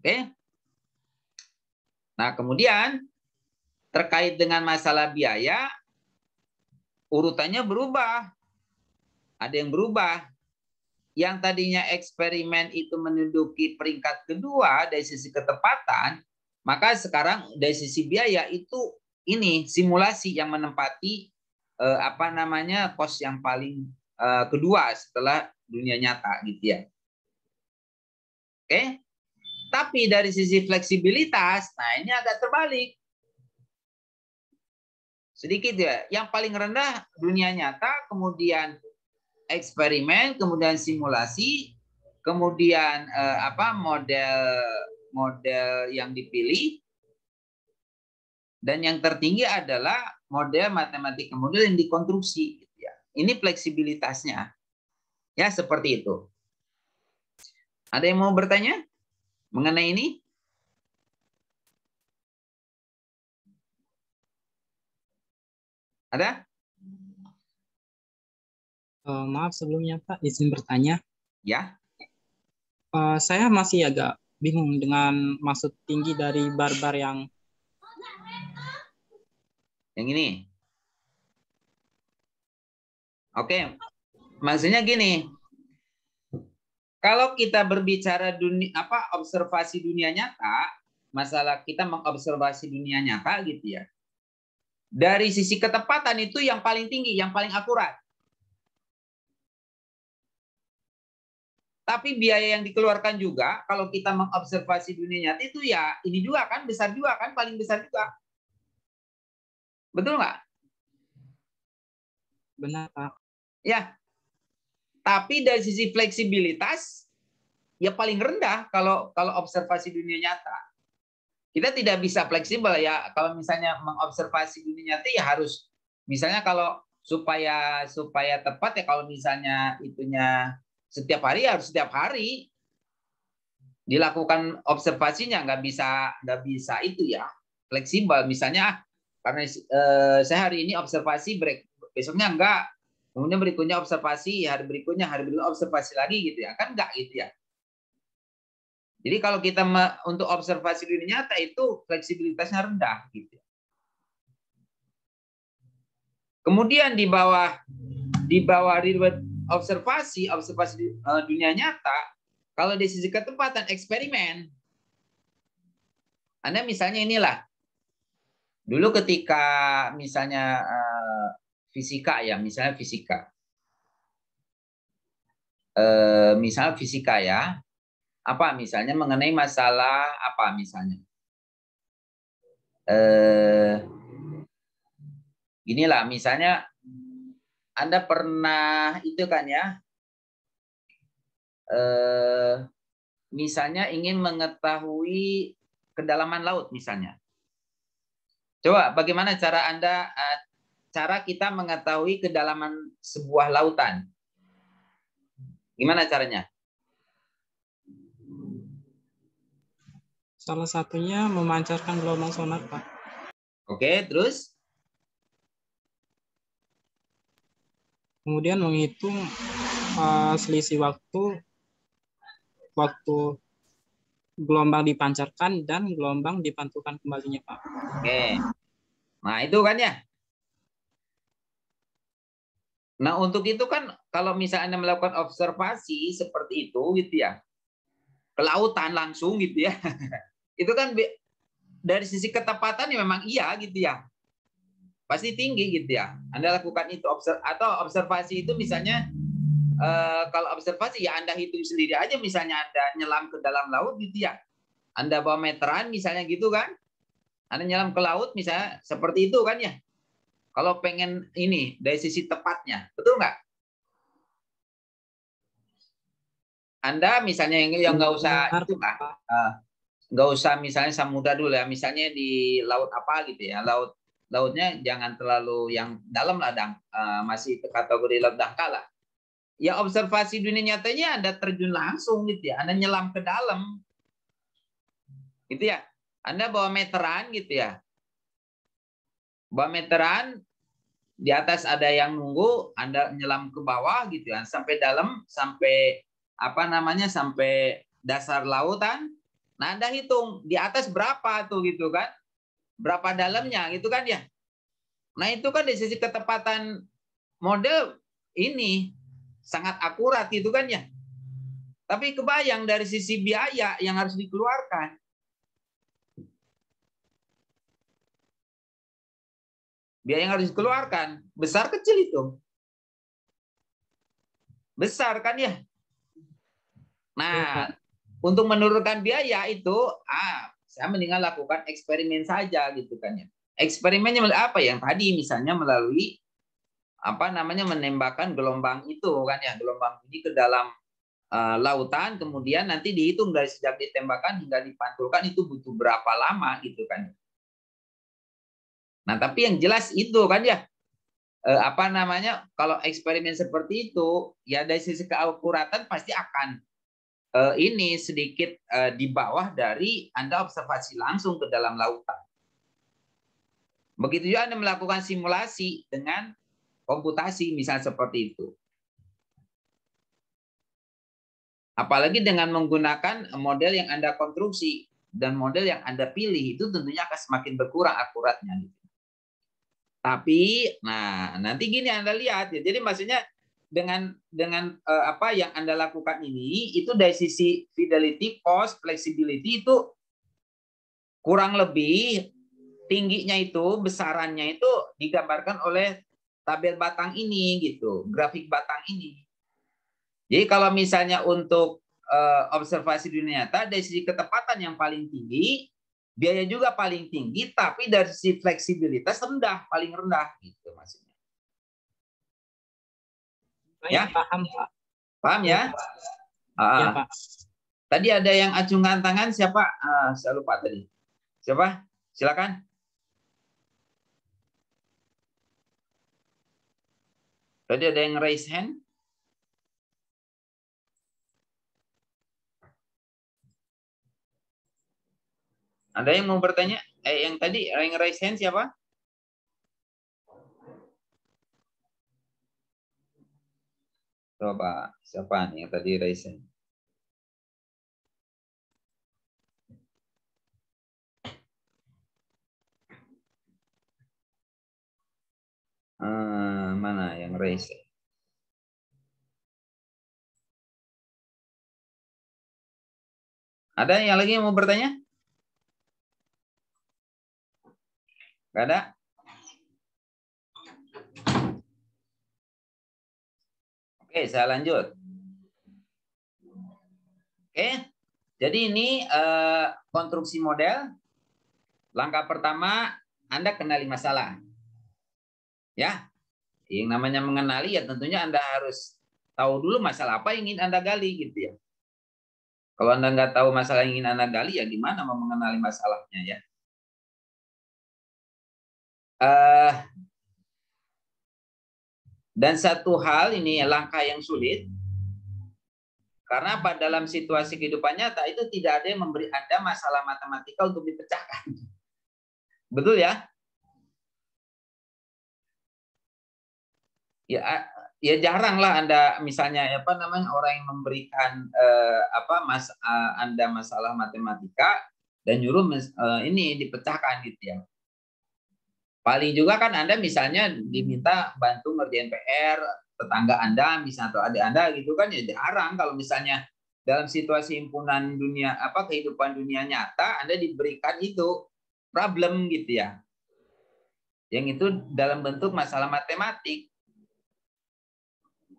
Oke. Nah, kemudian terkait dengan masalah biaya, urutannya berubah. Ada yang berubah. Yang tadinya eksperimen itu menduduki peringkat kedua dari sisi ketepatan, maka sekarang dari sisi biaya itu ini simulasi yang menempati kos yang paling kedua setelah dunia nyata gitu ya. Oke. Tapi dari sisi fleksibilitas, nah ini agak terbalik. Sedikit ya, yang paling rendah dunia nyata, kemudian eksperimen, kemudian simulasi, kemudian model yang dipilih, dan yang tertinggi adalah model matematika model yang dikonstruksi. Gitu ya. Ini fleksibilitasnya, ya seperti itu. Ada yang mau bertanya mengenai ini? Ada? Maaf sebelumnya Pak, izin bertanya. Ya. Saya masih agak bingung dengan maksud tinggi dari barbar yang ini. Oke, maksudnya gini. Kalau kita berbicara observasi dunia nyata, masalah kita mengobservasi dunia nyata gitu ya. Dari sisi ketepatan itu yang paling tinggi, yang paling akurat. Tapi biaya yang dikeluarkan juga kalau kita mengobservasi dunia nyata itu ya ini juga kan besar juga kan, paling besar juga. Betul nggak? benar Pak. Ya. Tapi dari sisi fleksibilitas ya paling rendah kalau observasi dunia nyata. Kita tidak bisa fleksibel ya kalau misalnya mengobservasi dunia nyata ya harus misalnya kalau supaya tepat ya kalau misalnya itunya setiap hari harus setiap hari dilakukan observasinya, nggak bisa itu ya fleksibel misalnya karena saya hari ini observasi besoknya enggak, kemudian berikutnya observasi hari berikutnya observasi lagi gitu ya kan enggak gitu ya. Jadi kalau kita untuk observasi dunia nyata itu fleksibilitasnya rendah gitu. Kemudian di bawah observasi dunia nyata, kalau di sisi ketepatan eksperimen, Anda misalnya inilah, Dulu ketika misalnya fisika ya, misalnya fisika. Misalnya fisika ya, apa misalnya mengenai masalah apa misalnya? Inilah misalnya Anda pernah itu kan ya, misalnya ingin mengetahui kedalaman laut misalnya. Coba bagaimana cara Anda, cara kita mengetahui kedalaman sebuah lautan? Gimana caranya? Salah satunya memancarkan gelombang sonar, Pak. Oke, terus? Kemudian menghitung selisih waktu gelombang dipancarkan dan gelombang dipantulkan kembalinya, Pak. Oke. Nah, itu kan ya. Nah, untuk itu kan kalau misalnya Anda melakukan observasi seperti itu gitu ya. Ke lautan langsung gitu ya. Itu kan dari sisi ketepatan ya memang iya gitu ya. Pasti tinggi gitu ya. Anda lakukan itu atau observasi itu misalnya kalau observasi ya Anda hitung sendiri aja misalnya Anda nyelam ke dalam laut gitu ya. Anda bawa meteran misalnya gitu kan. Anda nyelam ke laut misalnya seperti itu kan ya. Kalau pengen ini dari sisi tepatnya, betul nggak? Anda misalnya yang nggak usah itu nggak, nggak usah misalnya samudra dulu ya. Misalnya di laut apa gitu ya, lautnya jangan terlalu yang dalam lah, masih kategori laut dangkal lah. Ya observasi dunia nyatanya Anda terjun langsung gitu ya, Anda nyelam ke dalam, gitu ya. Anda bawa meteran gitu ya, bawa meteran di atas ada yang nunggu, Anda nyelam ke bawah gitu ya, sampai dalam, sampai apa namanya, sampai dasar lautan. Nah, Anda hitung di atas berapa tuh gitu kan, berapa dalamnya gitu kan ya. Nah, itu kan dari sisi ketepatan model ini sangat akurat gitu kan ya. Tapi kebayang dari sisi biaya yang harus dikeluarkan. Biaya yang harus dikeluarkan besar kecil itu. Besar kan ya. Nah, untuk menurunkan biaya itu, saya mendingan lakukan eksperimen saja gitu kan ya. Eksperimennya apa yang tadi misalnya melalui apa namanya menembakkan gelombang itu kan ya, gelombang ini ke dalam lautan, kemudian nanti dihitung dari sejak ditembakkan hingga dipantulkan itu butuh berapa lama gitu kan. Nah, tapi yang jelas itu kan ya, apa namanya, kalau eksperimen seperti itu ya dari sisi keakuratan pasti akan ini sedikit di bawah dari Anda observasi langsung ke dalam lautan. Begitu juga Anda melakukan simulasi dengan komputasi misalnya seperti itu. Apalagi dengan menggunakan model yang Anda konstruksi dan model yang Anda pilih itu tentunya akan semakin berkurang akuratnya. Tapi, nah nanti gini Anda lihat ya. Jadi maksudnya dengan apa yang Anda lakukan ini itu dari sisi fidelity, cost, flexibility itu kurang lebih tingginya itu, besarannya itu digambarkan oleh tabel batang ini gitu, grafik batang ini. Jadi kalau misalnya untuk observasi dunia nyata dari sisi ketepatan yang paling tinggi, biaya juga paling tinggi, tapi dari sisi fleksibilitas rendah, paling rendah gitu maksudnya. Ya, paham, Pak. Paham ya? Ya, Pak. Tadi ada yang acungkan tangan, siapa? Saya lupa tadi. Siapa? Silakan. Tadi ada yang raise hand. Ada yang mau bertanya? Yang tadi yang raise hand siapa? Coba, siapa nih yang tadi raise hand? Mana yang raise? Ada yang lagi yang mau bertanya? Nggak ada? Oke, saya lanjut. Oke, jadi ini konstruksi model. Langkah pertama, Anda kenali masalah. Ya, yang namanya mengenali ya tentunya Anda harus tahu dulu masalah apa yang ingin Anda gali gitu ya. Kalau Anda nggak tahu masalah yang ingin Anda gali, ya gimana mau mengenali masalahnya ya. Dan satu hal ini langkah yang sulit, karena pada dalam situasi kehidupan nyata itu tidak ada yang memberi Anda masalah matematika untuk dipecahkan. Betul ya? Ya jarang lah Anda misalnya apa namanya orang yang memberikan Anda masalah matematika dan nyuruh ini dipecahkan gitu ya. Paling juga kan Anda misalnya diminta bantu ngerjain PR tetangga Anda misalnya atau adik Anda gitu kan, ya jarang kalau misalnya dalam situasi himpunan dunia kehidupan dunia nyata Anda diberikan itu problem gitu ya. Yang itu dalam bentuk masalah matematik.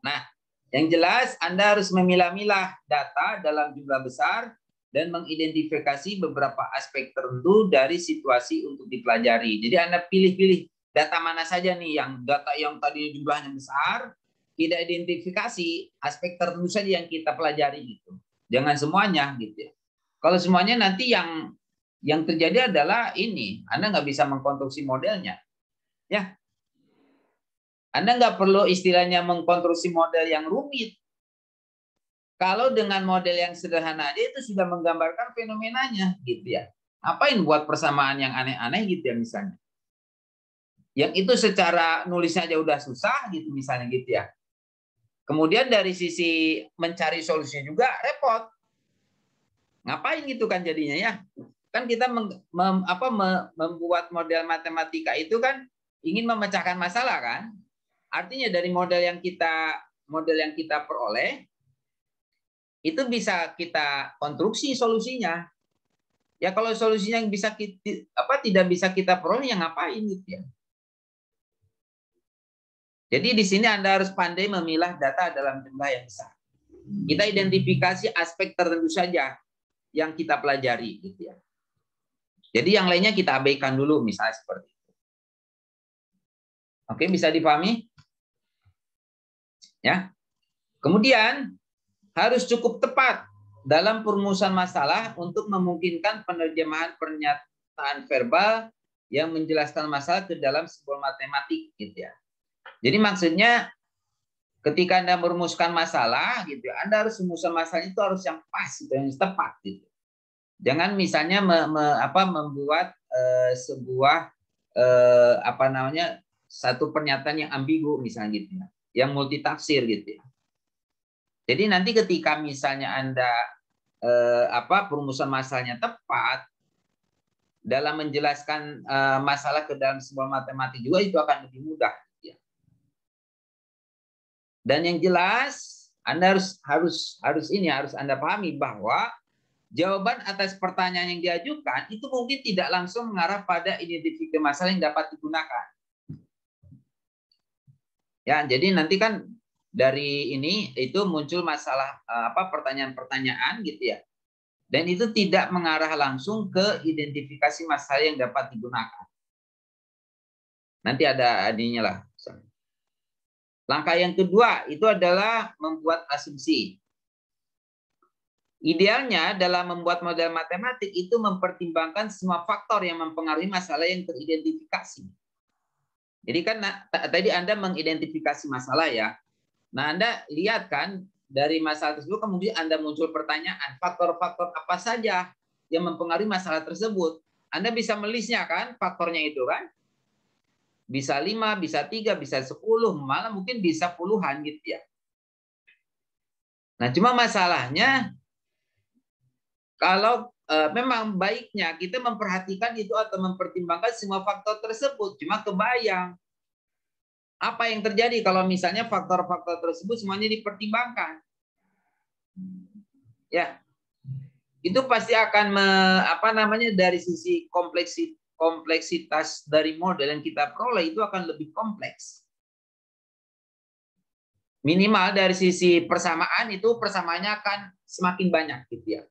Nah, yang jelas Anda harus memilah-milah data dalam jumlah besar dan mengidentifikasi beberapa aspek tertentu dari situasi untuk dipelajari. Jadi Anda pilih-pilih data mana saja nih, yang data yang tadinya jumlahnya besar, kita identifikasi aspek tertentu saja yang kita pelajari gitu. Jangan semuanya gitu ya. Kalau semuanya nanti yang terjadi adalah ini, Anda nggak bisa mengkonstruksi modelnya. Ya, Anda nggak perlu istilahnya mengkonstruksi model yang rumit. Kalau dengan model yang sederhana aja itu sudah menggambarkan fenomenanya gitu ya. Apain buat persamaan yang aneh-aneh gitu ya misalnya. Yang itu secara nulisnya aja udah susah gitu misalnya gitu ya. Kemudian dari sisi mencari solusinya juga repot. Ngapain gitu kan jadinya ya. Kan kita membuat model matematika itu kan ingin memecahkan masalah kan. Artinya dari model yang kita peroleh itu bisa kita konstruksi solusinya. Ya kalau solusinya yang tidak bisa kita peroleh, ya ngapain gitu ya. Jadi di sini Anda harus pandai memilah data dalam jumlah yang besar. Kita identifikasi aspek tertentu saja yang kita pelajari gitu ya. Jadi yang lainnya kita abaikan dulu misalnya seperti itu. Oke, bisa dipahami? Ya. Kemudian harus cukup tepat dalam perumusan masalah untuk memungkinkan penerjemahan pernyataan verbal yang menjelaskan masalah ke dalam sebuah matematik gitu ya. Jadi maksudnya ketika Anda merumuskan masalah gitu, Anda harus merumuskan masalah itu harus yang pas gitu, yang tepat gitu. Jangan misalnya membuat sebuah satu pernyataan yang ambigu misalnya gitu ya, yang multitafsir gitu ya. Jadi nanti ketika misalnya Anda perumusan masalahnya tepat dalam menjelaskan masalah ke dalam sebuah matematik juga itu akan lebih mudah. Ya. Dan yang jelas Anda harus Anda pahami bahwa jawaban atas pertanyaan yang diajukan itu mungkin tidak langsung mengarah pada identifikasi masalah yang dapat digunakan. Ya, jadi nanti kan dari ini itu muncul masalah pertanyaan-pertanyaan gitu ya. Dan itu tidak mengarah langsung ke identifikasi masalah yang dapat digunakan. Nanti ada adanya lah. Langkah yang kedua itu adalah membuat asumsi. Idealnya dalam membuat model matematik itu mempertimbangkan semua faktor yang mempengaruhi masalah yang teridentifikasi. Jadi kan tadi Anda mengidentifikasi masalah ya. Nah, Anda lihat kan dari masalah tersebut kemudian Anda muncul pertanyaan, faktor-faktor apa saja yang mempengaruhi masalah tersebut. Anda bisa melisnya kan faktornya itu kan. Bisa 5, bisa 3, bisa 10, malah mungkin bisa puluhan gitu ya. Nah, cuma masalahnya kalau memang baiknya kita memperhatikan itu atau mempertimbangkan semua faktor tersebut. Cuma kebayang apa yang terjadi kalau misalnya faktor-faktor tersebut semuanya dipertimbangkan. Ya. Itu pasti akan dari sisi kompleksitas dari model yang kita peroleh itu akan lebih kompleks. Minimal dari sisi persamaan itu persamaannya akan semakin banyak gitu ya.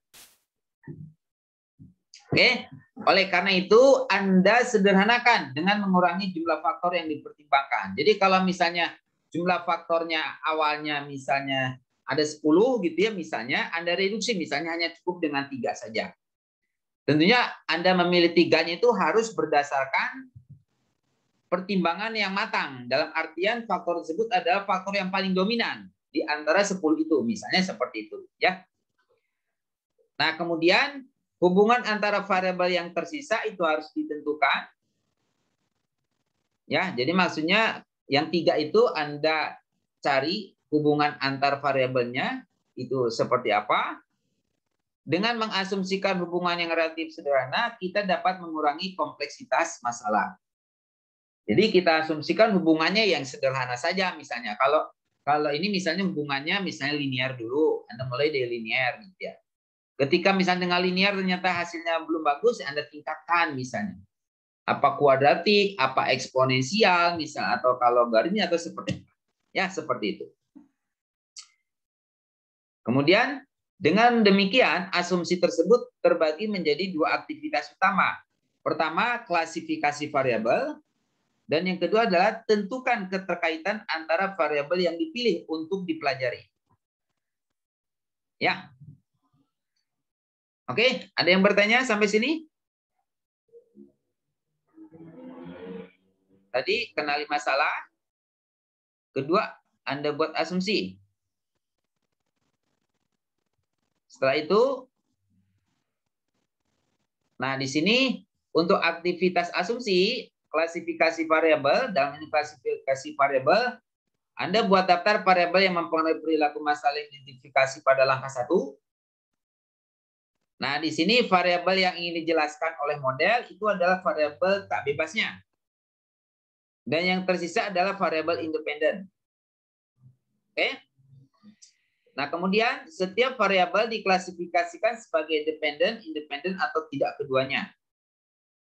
Oke, oleh karena itu Anda sederhanakan dengan mengurangi jumlah faktor yang dipertimbangkan. Jadi kalau misalnya jumlah faktornya awalnya misalnya ada 10 gitu ya, misalnya Anda reduksi misalnya hanya cukup dengan 3 saja. Tentunya Anda memilih 3-nya itu harus berdasarkan pertimbangan yang matang. Dalam artian faktor tersebut adalah faktor yang paling dominan di antara 10 itu, misalnya seperti itu ya. Nah, kemudian hubungan antara variabel yang tersisa itu harus ditentukan. Ya, jadi maksudnya yang 3 itu Anda cari hubungan antar variabelnya itu seperti apa. Dengan mengasumsikan hubungan yang relatif sederhana, kita dapat mengurangi kompleksitas masalah. Jadi kita asumsikan hubungannya yang sederhana saja, misalnya kalau ini misalnya hubungannya misalnya linear dulu, Anda mulai dari linear gitu ya. Ketika misalnya dengan linear ternyata hasilnya belum bagus, Anda tingkatkan misalnya. Apa kuadratik, apa eksponensial misalnya, atau kalau logaritmik atau seperti itu. Ya, seperti itu. Kemudian dengan demikian asumsi tersebut terbagi menjadi 2 aktivitas utama. Pertama, klasifikasi variabel. Dan yang kedua adalah tentukan keterkaitan antara variabel yang dipilih untuk dipelajari. Ya. Oke, ada yang bertanya sampai sini? Tadi kenali masalah. Kedua, Anda buat asumsi. Setelah itu, nah di sini untuk aktivitas asumsi, klasifikasi variabel, dalam ini klasifikasi variabel, Anda buat daftar variabel yang mempengaruhi perilaku masalah yang diidentifikasi pada langkah 1. Nah, di sini variabel yang ingin dijelaskan oleh model itu adalah variabel tak bebasnya. Dan yang tersisa adalah variabel independen. Oke? Nah, kemudian setiap variabel diklasifikasikan sebagai independen atau tidak keduanya.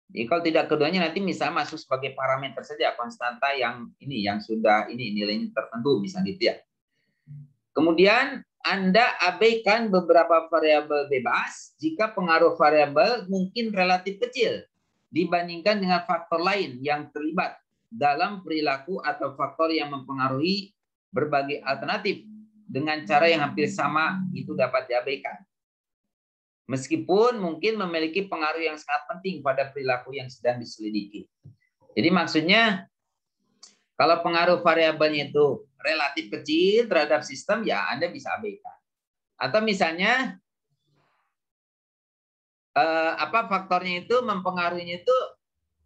Jadi kalau tidak keduanya nanti misalnya masuk sebagai parameter saja konstanta yang ini yang sudah ini nilainya tertentu misalnya gitu ya. Kemudian Anda abaikan beberapa variabel bebas jika pengaruh variabel mungkin relatif kecil dibandingkan dengan faktor lain yang terlibat dalam perilaku atau faktor yang mempengaruhi berbagai alternatif dengan cara yang hampir sama itu dapat diabaikan. Meskipun mungkin memiliki pengaruh yang sangat penting pada perilaku yang sedang diselidiki. Jadi maksudnya kalau pengaruh variabelnya itu relatif kecil terhadap sistem, ya Anda bisa abaikan. Atau misalnya apa faktornya itu mempengaruhinya itu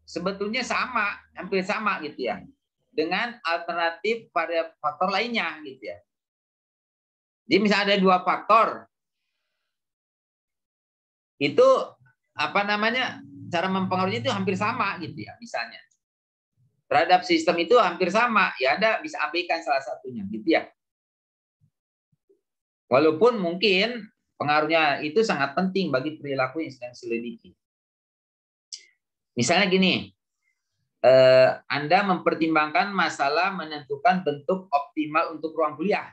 sebetulnya sama, hampir sama gitu ya, dengan alternatif pada faktor lainnya gitu ya. Jadi misalnya ada 2 faktor, itu apa namanya cara mempengaruhinya itu hampir sama gitu ya, misalnya terhadap sistem itu hampir sama, ya Anda bisa abaikan salah satunya gitu ya. Walaupun mungkin pengaruhnya itu sangat penting bagi perilaku yang sedang diselidiki. Misalnya gini, Anda mempertimbangkan masalah menentukan bentuk optimal untuk ruang kuliah,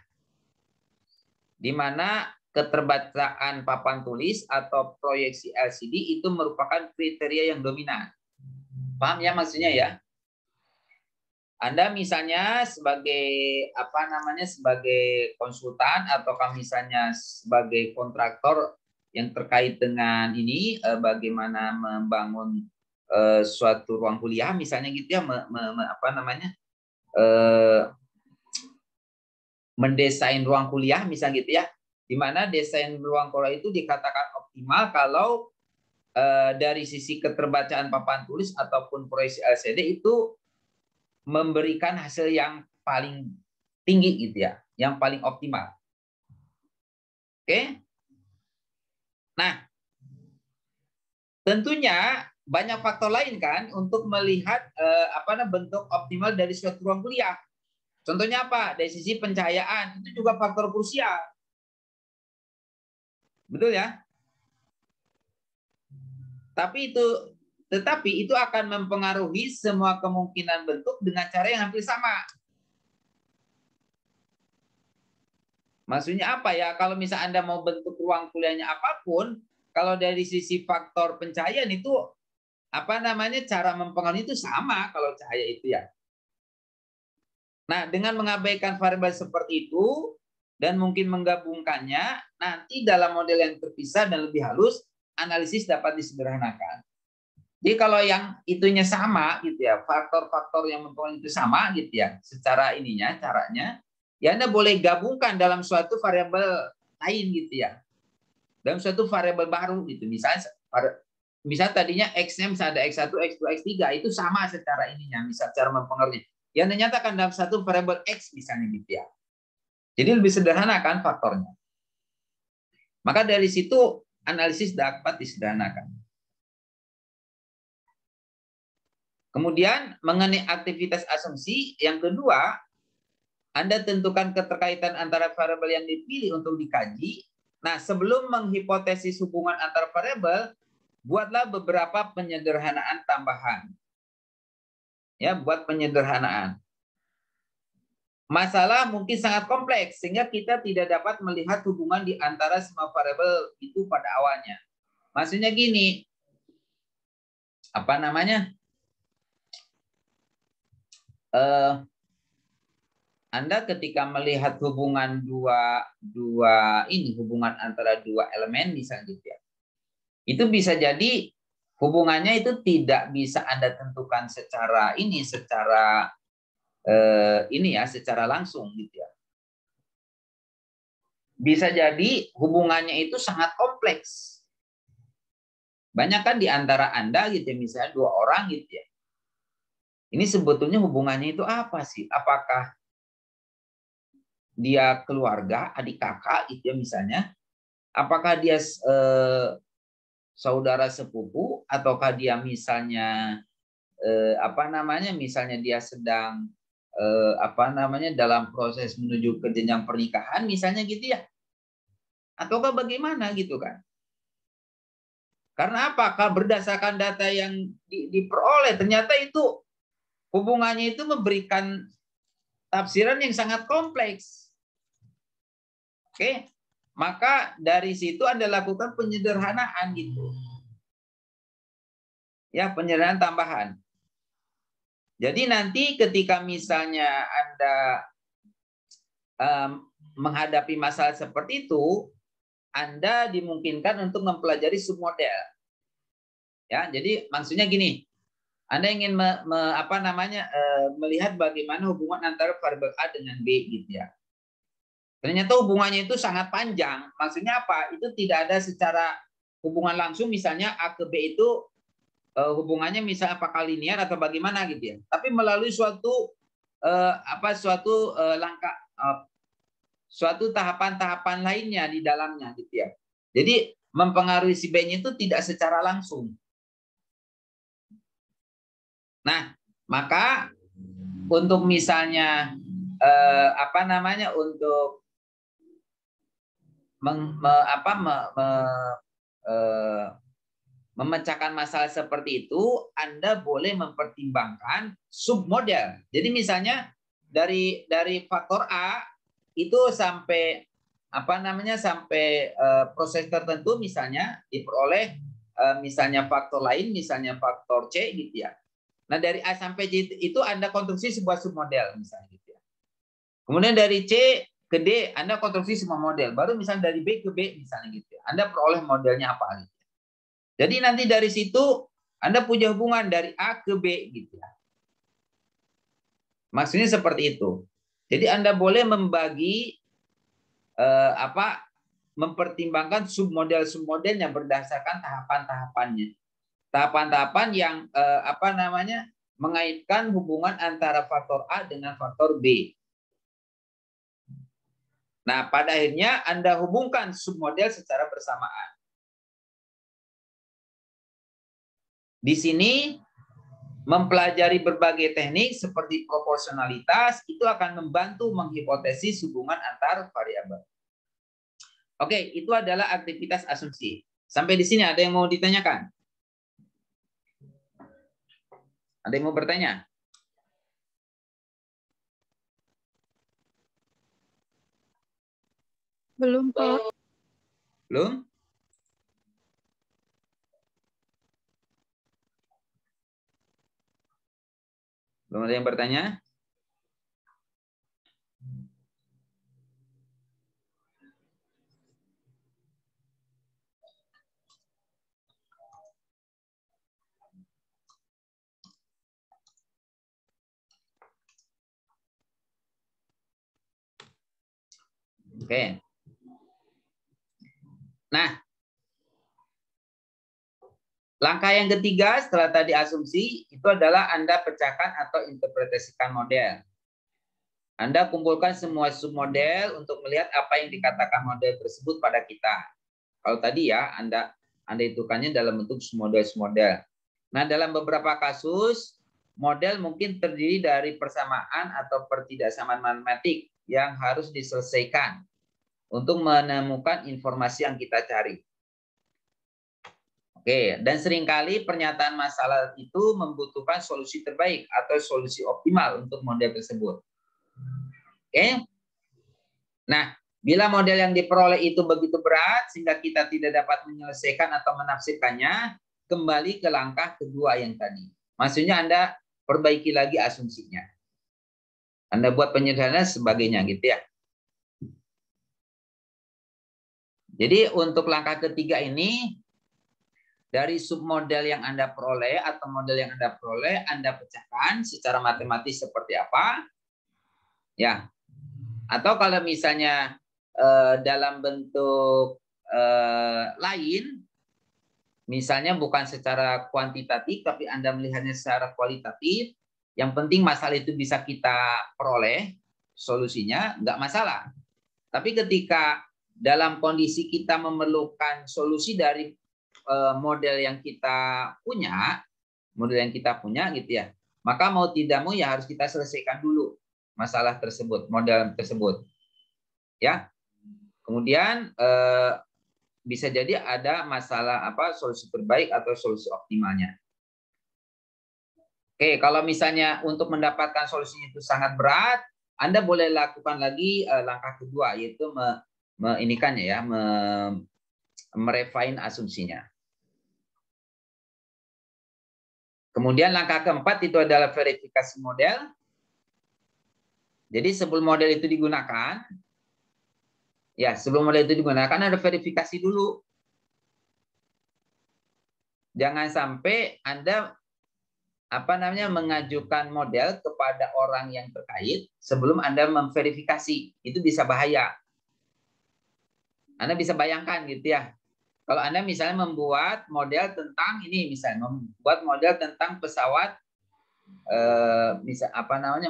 di mana keterbacaan papan tulis atau proyeksi LCD itu merupakan kriteria yang dominan. Paham ya maksudnya ya? Anda misalnya sebagai apa namanya sebagai konsultan atau misalnya sebagai kontraktor yang terkait dengan ini bagaimana membangun suatu ruang kuliah misalnya gitu ya apa namanya mendesain ruang kuliah misalnya gitu ya, di mana desain ruang kuliah itu dikatakan optimal kalau dari sisi keterbacaan papan tulis ataupun proyeksi LCD itu memberikan hasil yang paling tinggi gitu ya, yang paling optimal. Oke? Nah, tentunya banyak faktor lain kan untuk melihat bentuk optimal dari suatu ruang kuliah. Contohnya apa? Dari sisi pencahayaan, itu juga faktor krusial. Betul ya? Tapi itu tetapi itu akan mempengaruhi semua kemungkinan bentuk dengan cara yang hampir sama. Maksudnya apa ya? Kalau misalnya Anda mau bentuk ruang kuliahnya apapun, kalau dari sisi faktor pencahayaan itu apa namanya, cara mempengaruhi itu sama kalau cahaya itu ya. Nah, dengan mengabaikan variabel seperti itu dan mungkin menggabungkannya, nanti dalam model yang terpisah dan lebih halus, analisis dapat disederhanakan. Jadi kalau yang itunya sama gitu ya, faktor-faktor yang mempengaruhi itu sama gitu ya, secara ininya, caranya, ya Anda boleh gabungkan dalam suatu variabel lain gitu ya. Dalam suatu variabel baru gitu. Misalnya tadinya X-nya misalnya ada X1, X2, X3, itu sama secara ininya, misal cara mempengaruhi. Yang dinyatakan dalam satu variabel X misalnya gitu ya. Jadi lebih sederhana kan faktornya. Maka dari situ analisis dapat disederhanakan. Kemudian mengenai aktivitas asumsi, yang kedua, Anda tentukan keterkaitan antara variabel yang dipilih untuk dikaji. Nah, sebelum menghipotesis hubungan antar variabel, buatlah beberapa penyederhanaan tambahan. Ya, buat penyederhanaan. Masalah mungkin sangat kompleks sehingga kita tidak dapat melihat hubungan di antara semua variabel itu pada awalnya. Maksudnya gini, apa namanya? Anda ketika melihat hubungan hubungan antara dua elemen misalnya gitu ya. Itu bisa jadi hubungannya itu tidak bisa Anda tentukan secara secara langsung gitu ya. Bisa jadi hubungannya itu sangat kompleks. Banyak kan di antara Anda gitu ya, misalnya dua orang gitu ya. Ini sebetulnya hubungannya itu apa sih? Apakah dia keluarga, adik kakak gitu ya misalnya? Apakah dia saudara sepupu, ataukah dia misalnya misalnya dia sedang dalam proses menuju ke jenjang pernikahan misalnya gitu ya, ataukah bagaimana gitu kan? Karena apakah berdasarkan data yang diperoleh ternyata itu hubungannya itu memberikan tafsiran yang sangat kompleks. Oke, maka dari situ Anda lakukan penyederhanaan gitu. Ya, penyederhanaan tambahan. Jadi nanti ketika misalnya Anda menghadapi masalah seperti itu, Anda dimungkinkan untuk mempelajari submodel. Ya, jadi maksudnya gini, Anda ingin melihat bagaimana hubungan antara variabel A dengan B gitu ya. Ternyata hubungannya itu sangat panjang. Maksudnya apa? Itu tidak ada secara hubungan langsung, misalnya A ke B itu hubungannya misalnya apakah linear atau bagaimana gitu ya. Tapi melalui suatu suatu tahapan-tahapan lainnya di dalamnya gitu ya. Jadi mempengaruhi si B-nya itu tidak secara langsung. Nah, maka untuk misalnya untuk memecahkan masalah seperti itu, Anda boleh mempertimbangkan submodel. Jadi misalnya dari faktor A itu sampai sampai proses tertentu misalnya diperoleh misalnya faktor lain, misalnya faktor C gitu ya. Nah, dari A sampai J itu Anda konstruksi sebuah submodel misalnya gitu ya. Kemudian dari C ke D Anda konstruksi semua model. Baru misalnya dari B ke B misalnya gitu ya. Anda peroleh modelnya apa gitu. Jadi nanti dari situ Anda punya hubungan dari A ke B gitu ya. Maksudnya seperti itu. Jadi Anda boleh membagi mempertimbangkan submodel yang berdasarkan tahapan-tahapannya. Tahapan-tahapan yang mengaitkan hubungan antara faktor A dengan faktor B. Nah, pada akhirnya Anda hubungkan submodel secara bersamaan. Di sini mempelajari berbagai teknik seperti proporsionalitas itu akan membantu menghipotesis hubungan antar variabel. Oke, itu adalah aktivitas asumsi. Sampai di sini ada yang mau ditanyakan? Ada yang mau bertanya? Belum, Pak. Belum? Belum ada yang bertanya? Oke. Nah, langkah yang ketiga setelah tadi asumsi itu adalah Anda pecahkan atau interpretasikan model. Anda kumpulkan semua submodel untuk melihat apa yang dikatakan model tersebut pada kita. Kalau tadi ya, Anda hitukannya dalam bentuk submodel-submodel. Nah, dalam beberapa kasus, model mungkin terdiri dari persamaan atau pertidaksamaan matematik yang harus diselesaikan untuk menemukan informasi yang kita cari. Oke, dan seringkali pernyataan masalah itu membutuhkan solusi terbaik atau solusi optimal untuk model tersebut. Oke. Nah, bila model yang diperoleh itu begitu berat sehingga kita tidak dapat menyelesaikan atau menafsirkannya, kembali ke langkah kedua yang tadi. Maksudnya Anda perbaiki lagi asumsinya. Anda buat penyederhanaan sebagainya gitu ya. Jadi untuk langkah ketiga ini, dari submodel yang Anda peroleh atau model yang Anda peroleh, Anda pecahkan secara matematis seperti apa. Ya. Atau kalau misalnya dalam bentuk lain, misalnya bukan secara kuantitatif, tapi Anda melihatnya secara kualitatif, yang penting masalah itu bisa kita peroleh, solusinya nggak masalah. Tapi ketika dalam kondisi kita memerlukan solusi dari model yang kita punya, gitu ya, maka mau tidak mau ya harus kita selesaikan dulu masalah tersebut, model tersebut, ya. Kemudian bisa jadi ada masalah solusi terbaik atau solusi optimalnya. Oke, kalau misalnya untuk mendapatkan solusinya itu sangat berat, Anda boleh lakukan lagi langkah kedua, yaitu merefine asumsinya. Kemudian langkah keempat itu adalah verifikasi model. Jadi sebelum model itu digunakan, ada verifikasi dulu. Jangan sampai Anda mengajukan model kepada orang yang terkait sebelum Anda memverifikasi. Itu bisa bahaya. Anda bisa bayangkan gitu ya. Kalau Anda misalnya membuat model tentang membuat model tentang pesawat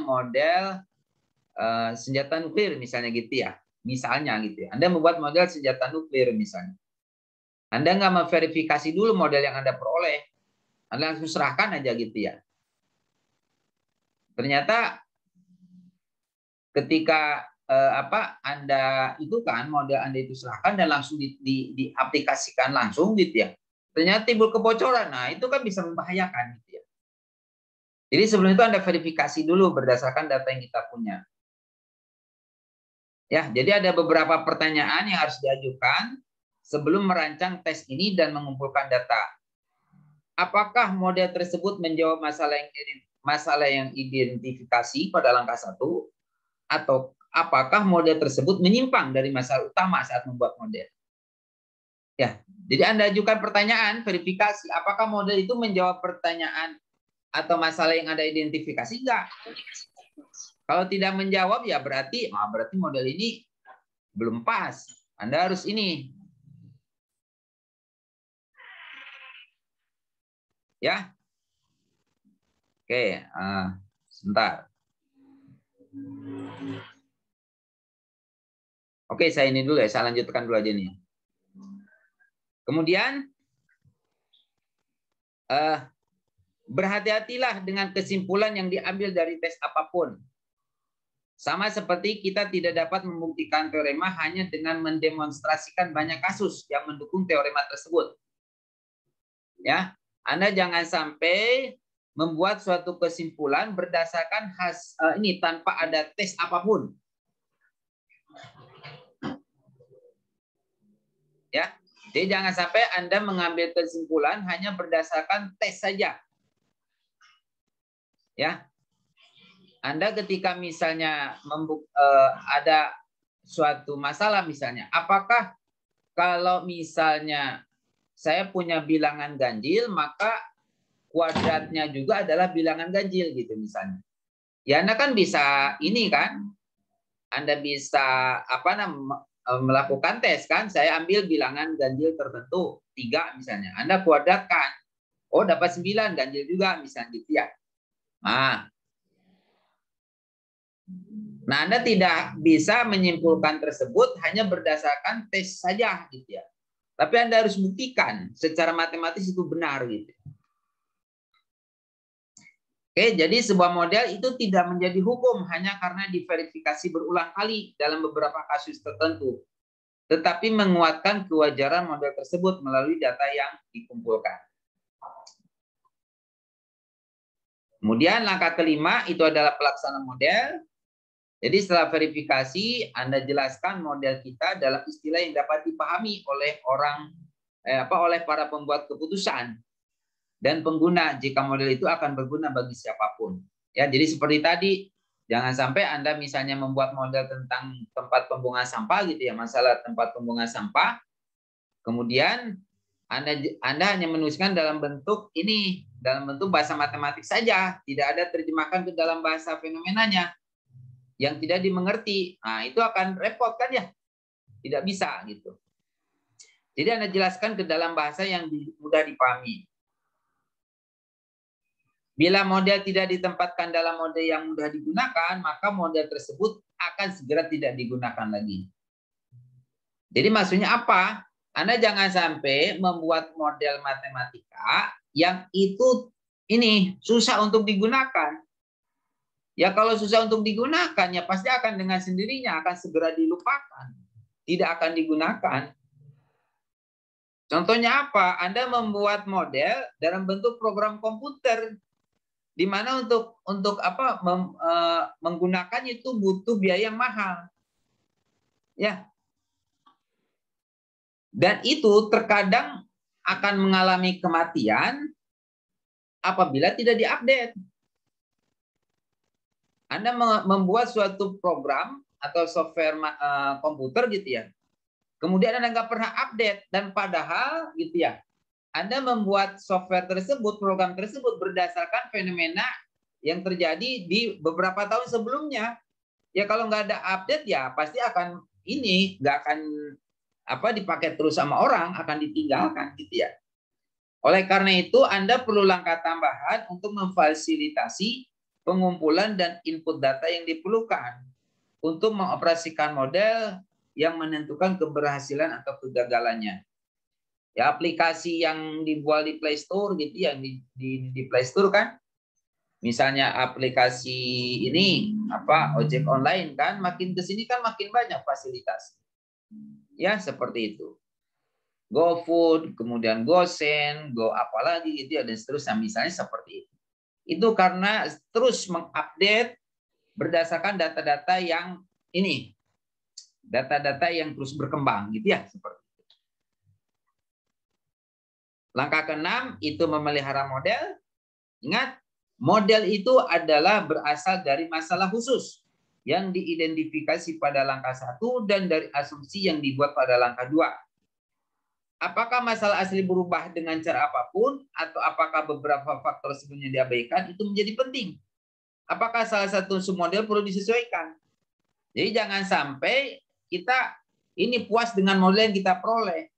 model senjata nuklir misalnya gitu ya. Anda membuat model senjata nuklir misalnya. Anda nggak memverifikasi dulu model yang Anda peroleh. Anda langsung serahkan aja gitu ya. Ternyata ketika Anda model Anda itu serahkan dan langsung diaplikasikan langsung gitu ya. Ternyata timbul kebocoran. Nah, itu kan bisa membahayakan gitu ya. Jadi sebelum itu Anda verifikasi dulu berdasarkan data yang kita punya. Ya, jadi ada beberapa pertanyaan yang harus diajukan sebelum merancang tes ini dan mengumpulkan data. Apakah model tersebut menjawab masalah yang identifikasi pada langkah 1, atau apakah model tersebut menyimpang dari masalah utama saat membuat model? Ya, jadi Anda ajukan pertanyaan verifikasi, apakah model itu menjawab pertanyaan atau masalah yang Anda identifikasi? Enggak. Kalau tidak menjawab ya berarti model ini belum pas. Anda harus ini. Ya. Oke, sebentar. Oke, saya ini dulu ya, saya lanjutkan dulu aja nih. Kemudian berhati-hatilah dengan kesimpulan yang diambil dari tes apapun. Sama seperti kita tidak dapat membuktikan teorema hanya dengan mendemonstrasikan banyak kasus yang mendukung teorema tersebut. Ya, Anda jangan sampai membuat suatu kesimpulan berdasarkan ini tanpa ada tes apapun. Ya, jadi jangan sampai Anda mengambil kesimpulan hanya berdasarkan tes saja. Ya, Anda ketika misalnya ada suatu masalah misalnya, apakah kalau misalnya saya punya bilangan ganjil, maka kuadratnya juga adalah bilangan ganjil gitu misalnya. Ya Anda kan bisa ini kan, Anda bisa melakukan tes kan, saya ambil bilangan ganjil tertentu 3 misalnya, Anda kuadratkan, oh dapat 9 ganjil juga misalnya gitu ya. Nah, Anda tidak bisa menyimpulkan tersebut hanya berdasarkan tes saja gitu ya. Tapi Anda harus buktikan secara matematis itu benar gitu. Oke, jadi sebuah model itu tidak menjadi hukum hanya karena diverifikasi berulang kali dalam beberapa kasus tertentu, tetapi menguatkan kewajaran model tersebut melalui data yang dikumpulkan. Kemudian langkah kelima itu adalah pelaksanaan model. Jadi setelah verifikasi, Anda jelaskan model kita dalam istilah yang dapat dipahami oleh oleh para pembuat keputusan dan pengguna jika model itu akan berguna bagi siapapun. Ya, jadi seperti tadi, jangan sampai Anda misalnya membuat model tentang tempat pembuangan sampah gitu ya, masalah tempat pembuangan sampah. Kemudian Anda hanya menuliskan dalam bentuk bahasa matematik saja, tidak ada terjemahkan ke dalam bahasa fenomenanya yang tidak dimengerti. Nah, itu akan repot kan ya? Tidak bisa gitu. Jadi Anda jelaskan ke dalam bahasa yang mudah dipahami. Bila model tidak ditempatkan dalam model yang mudah digunakan, maka model tersebut akan segera tidak digunakan lagi. Jadi maksudnya apa? Anda jangan sampai membuat model matematika yang itu susah untuk digunakan. Ya kalau susah untuk digunakan, ya pasti akan dengan sendirinya akan segera dilupakan. Tidak akan digunakan. Contohnya apa? Anda membuat model dalam bentuk program komputer, di mana untuk menggunakan itu butuh biaya yang mahal. Ya. Dan itu terkadang akan mengalami kematian apabila tidak diupdate. Anda membuat suatu program atau software komputer gitu ya. Kemudian Anda nggak pernah update, dan padahal gitu ya, Anda membuat software tersebut, program tersebut berdasarkan fenomena yang terjadi di beberapa tahun sebelumnya. Ya kalau nggak ada update ya pasti akan nggak akan dipakai terus sama orang, akan ditinggalkan gitu ya. Oleh karena itu Anda perlu langkah tambahan untuk memfasilitasi pengumpulan dan input data yang diperlukan untuk mengoperasikan model yang menentukan keberhasilan atau kegagalannya. Ya, aplikasi yang dibuat di Play Store gitu ya, di Play Store kan. Misalnya aplikasi ini ojek online kan, makin ke sini kan makin banyak fasilitas. Ya, seperti itu. GoFood, kemudian GoSend, Go apalagi gitu ya, dan seterusnya misalnya seperti itu. Itu karena terus mengupdate berdasarkan data-data yang data-data yang terus berkembang gitu ya, seperti itu. Langkah ke-6 itu memelihara model. Ingat, model itu adalah berasal dari masalah khusus yang diidentifikasi pada langkah 1 dan dari asumsi yang dibuat pada langkah 2. Apakah masalah asli berubah dengan cara apapun atau apakah beberapa faktor sebelumnya diabaikan, itu menjadi penting. Apakah salah satu submodel perlu disesuaikan? Jadi jangan sampai kita puas dengan model yang kita peroleh.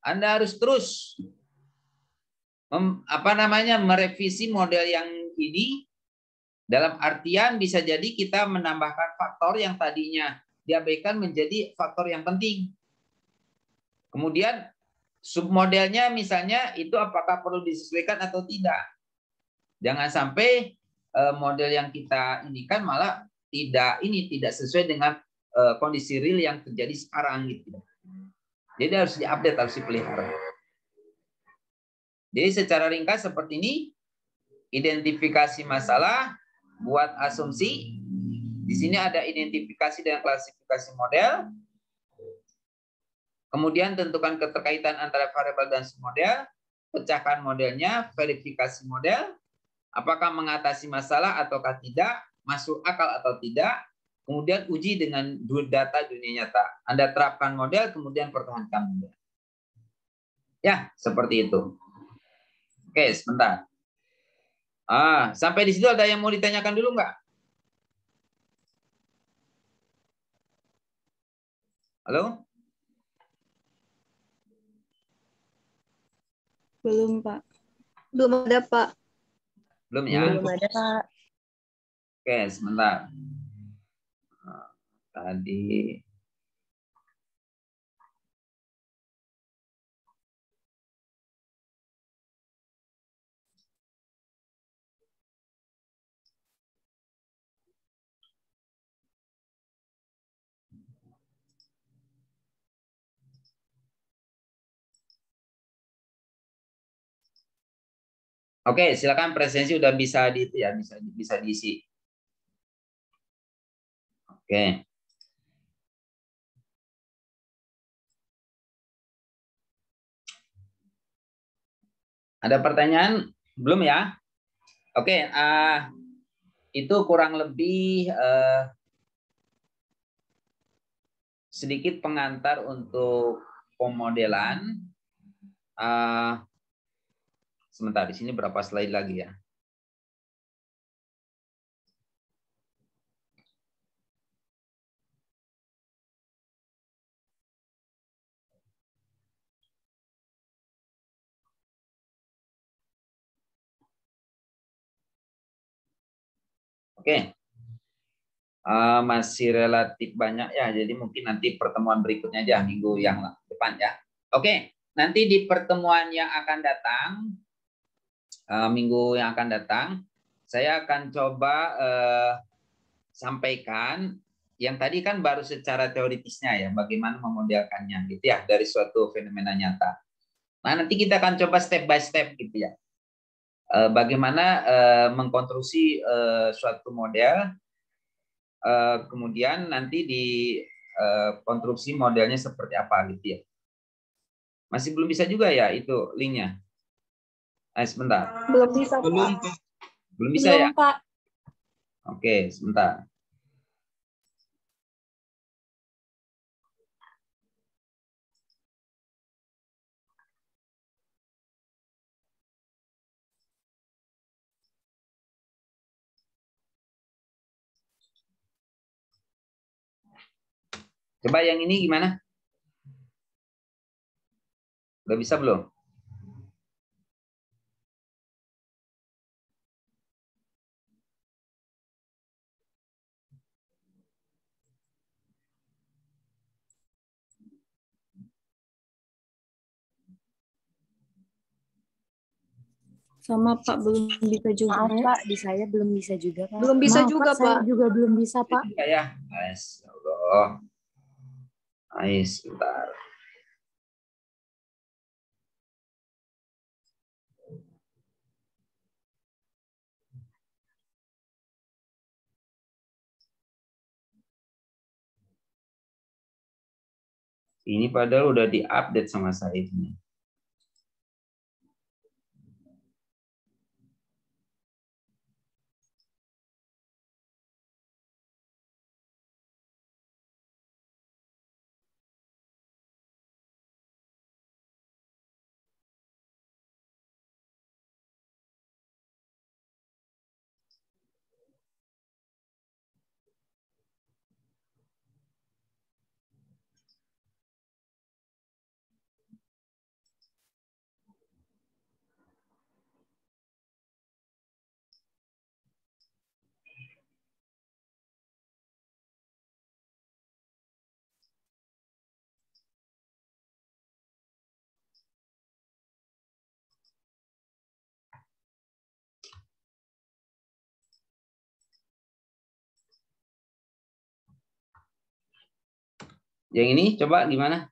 Anda harus terus merevisi model yang ini, dalam artian bisa jadi kita menambahkan faktor yang tadinya diabaikan menjadi faktor yang penting. Kemudian submodelnya misalnya itu apakah perlu disesuaikan atau tidak. Jangan sampai model yang kita kan malah tidak sesuai dengan kondisi real yang terjadi sekarang gitu. Jadi harus diupdate, harus dipelihara. Jadi secara ringkas seperti ini, identifikasi masalah, buat asumsi. Di sini ada identifikasi dan klasifikasi model. Kemudian tentukan keterkaitan antara variabel dan submodel, pecahkan modelnya, verifikasi model, apakah mengatasi masalah ataukah tidak, masuk akal atau tidak, kemudian uji dengan data dunia nyata. Anda terapkan model, kemudian pertahankan model. Ya, seperti itu. Oke, sebentar. Sampai di situ ada yang mau ditanyakan dulu nggak? Halo? Belum, Pak. Belum ada, Pak. Belum ya? Belum ada, Pak. Oke, sebentar. Tadi. Oke, silakan presensi udah bisa di itu ya, bisa diisi. Oke. Ada pertanyaan? Belum ya? Oke, itu kurang lebih sedikit pengantar untuk pemodelan. Sebentar, di sini berapa slide lagi ya? Oke. Masih relatif banyak ya, jadi mungkin nanti pertemuan berikutnya aja minggu yang depan ya. Oke, nanti di pertemuan yang akan datang, minggu yang akan datang, saya akan coba sampaikan yang tadi kan baru secara teoritisnya ya, bagaimana memodelkannya gitu ya dari suatu fenomena nyata. Nah, nanti kita akan coba step by step gitu ya. Bagaimana mengkonstruksi suatu model, kemudian nanti di konstruksi modelnya seperti apa gitu ya. Masih belum bisa juga ya itu linknya. Sebentar. Belum bisa, Pak. Belum bisa belum, ya? Pak. Oke, sebentar. Coba yang ini gimana? Udah bisa belum? Sama, Pak, belum bisa juga. Maaf, Pak, di saya belum bisa juga, Pak. Belum bisa Maaf, juga, saya Pak. juga belum bisa, Pak. Juga ya. Allah. Sebentar. Ini padahal udah diupdate sama saya ini. Yang ini coba gimana?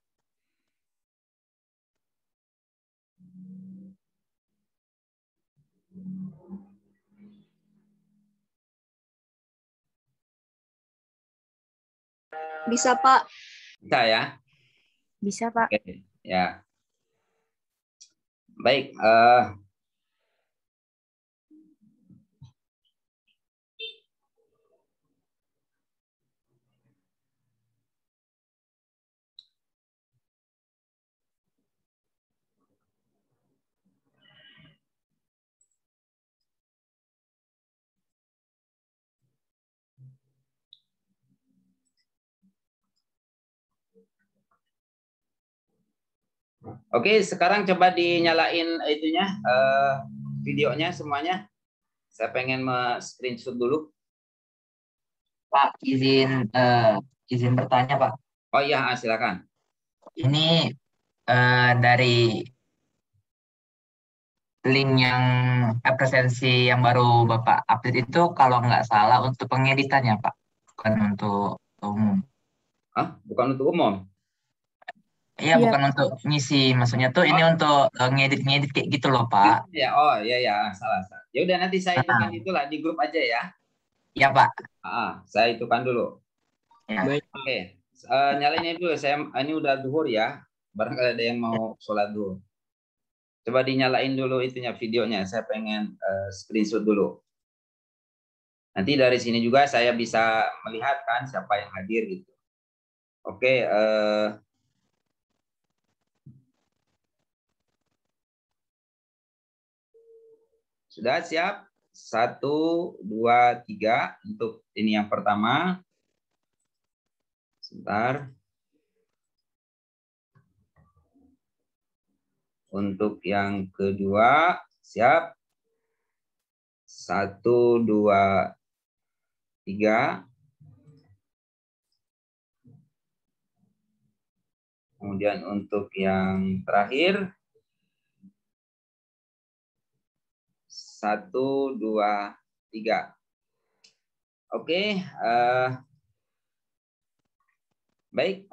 Bisa, Pak. Bisa ya? Bisa, Pak. Oke, ya. Baik, oke, sekarang coba dinyalain itunya, videonya semuanya. Saya pengen screenshot dulu. Pak, izin bertanya, Pak. Oh iya, silakan. Ini dari link yang presensi yang baru Bapak update itu kalau nggak salah untuk pengeditannya, Pak, bukan untuk umum. Hah? Bukan untuk umum? Iya, Iya. bukan untuk ngisi. Maksudnya tuh ini untuk ngedit-ngedit kayak gitu loh, Pak. Ya, oh ya, salah. Ya udah nanti saya itukan itulah di grup aja ya. Iya, Pak. Saya itukan dulu. Ya. Baik. Oke, nyalain dulu. Ini udah duhur ya. Barangkali ada yang mau sholat duhur. Coba dinyalain dulu itunya videonya. Saya pengen screenshot dulu. Nanti dari sini juga saya bisa melihat kan siapa yang hadir gitu. Oke. Sudah siap? 1, 2, 3 untuk ini yang pertama. Sebentar. Untuk yang kedua, siap? 1, 2, 3. Kemudian untuk yang terakhir, 1, 2, 3. Oke, baik.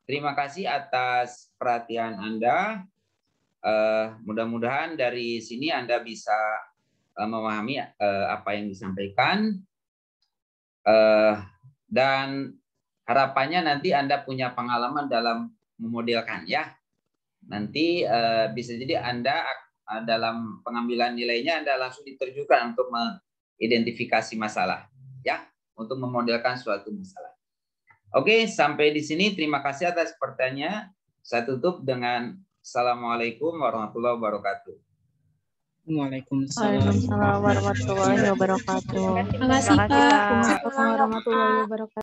Terima kasih atas perhatian Anda. Mudah-mudahan dari sini Anda bisa memahami apa yang disampaikan. Dan harapannya nanti Anda punya pengalaman dalam memodelkan ya. Nanti bisa jadi Anda dalam pengambilan nilainya Anda langsung diterjunkan untuk mengidentifikasi masalah ya, untuk memodelkan suatu masalah. Oke, sampai di sini terima kasih atas pertanyaannya. Saya tutup dengan Assalamualaikum warahmatullahi wabarakatuh. Waalaikumsalam. Waalaikumsalam warahmatullahi wabarakatuh. Terima kasih, Pak. Waalaikumsalam warahmatullahi wabarakatuh.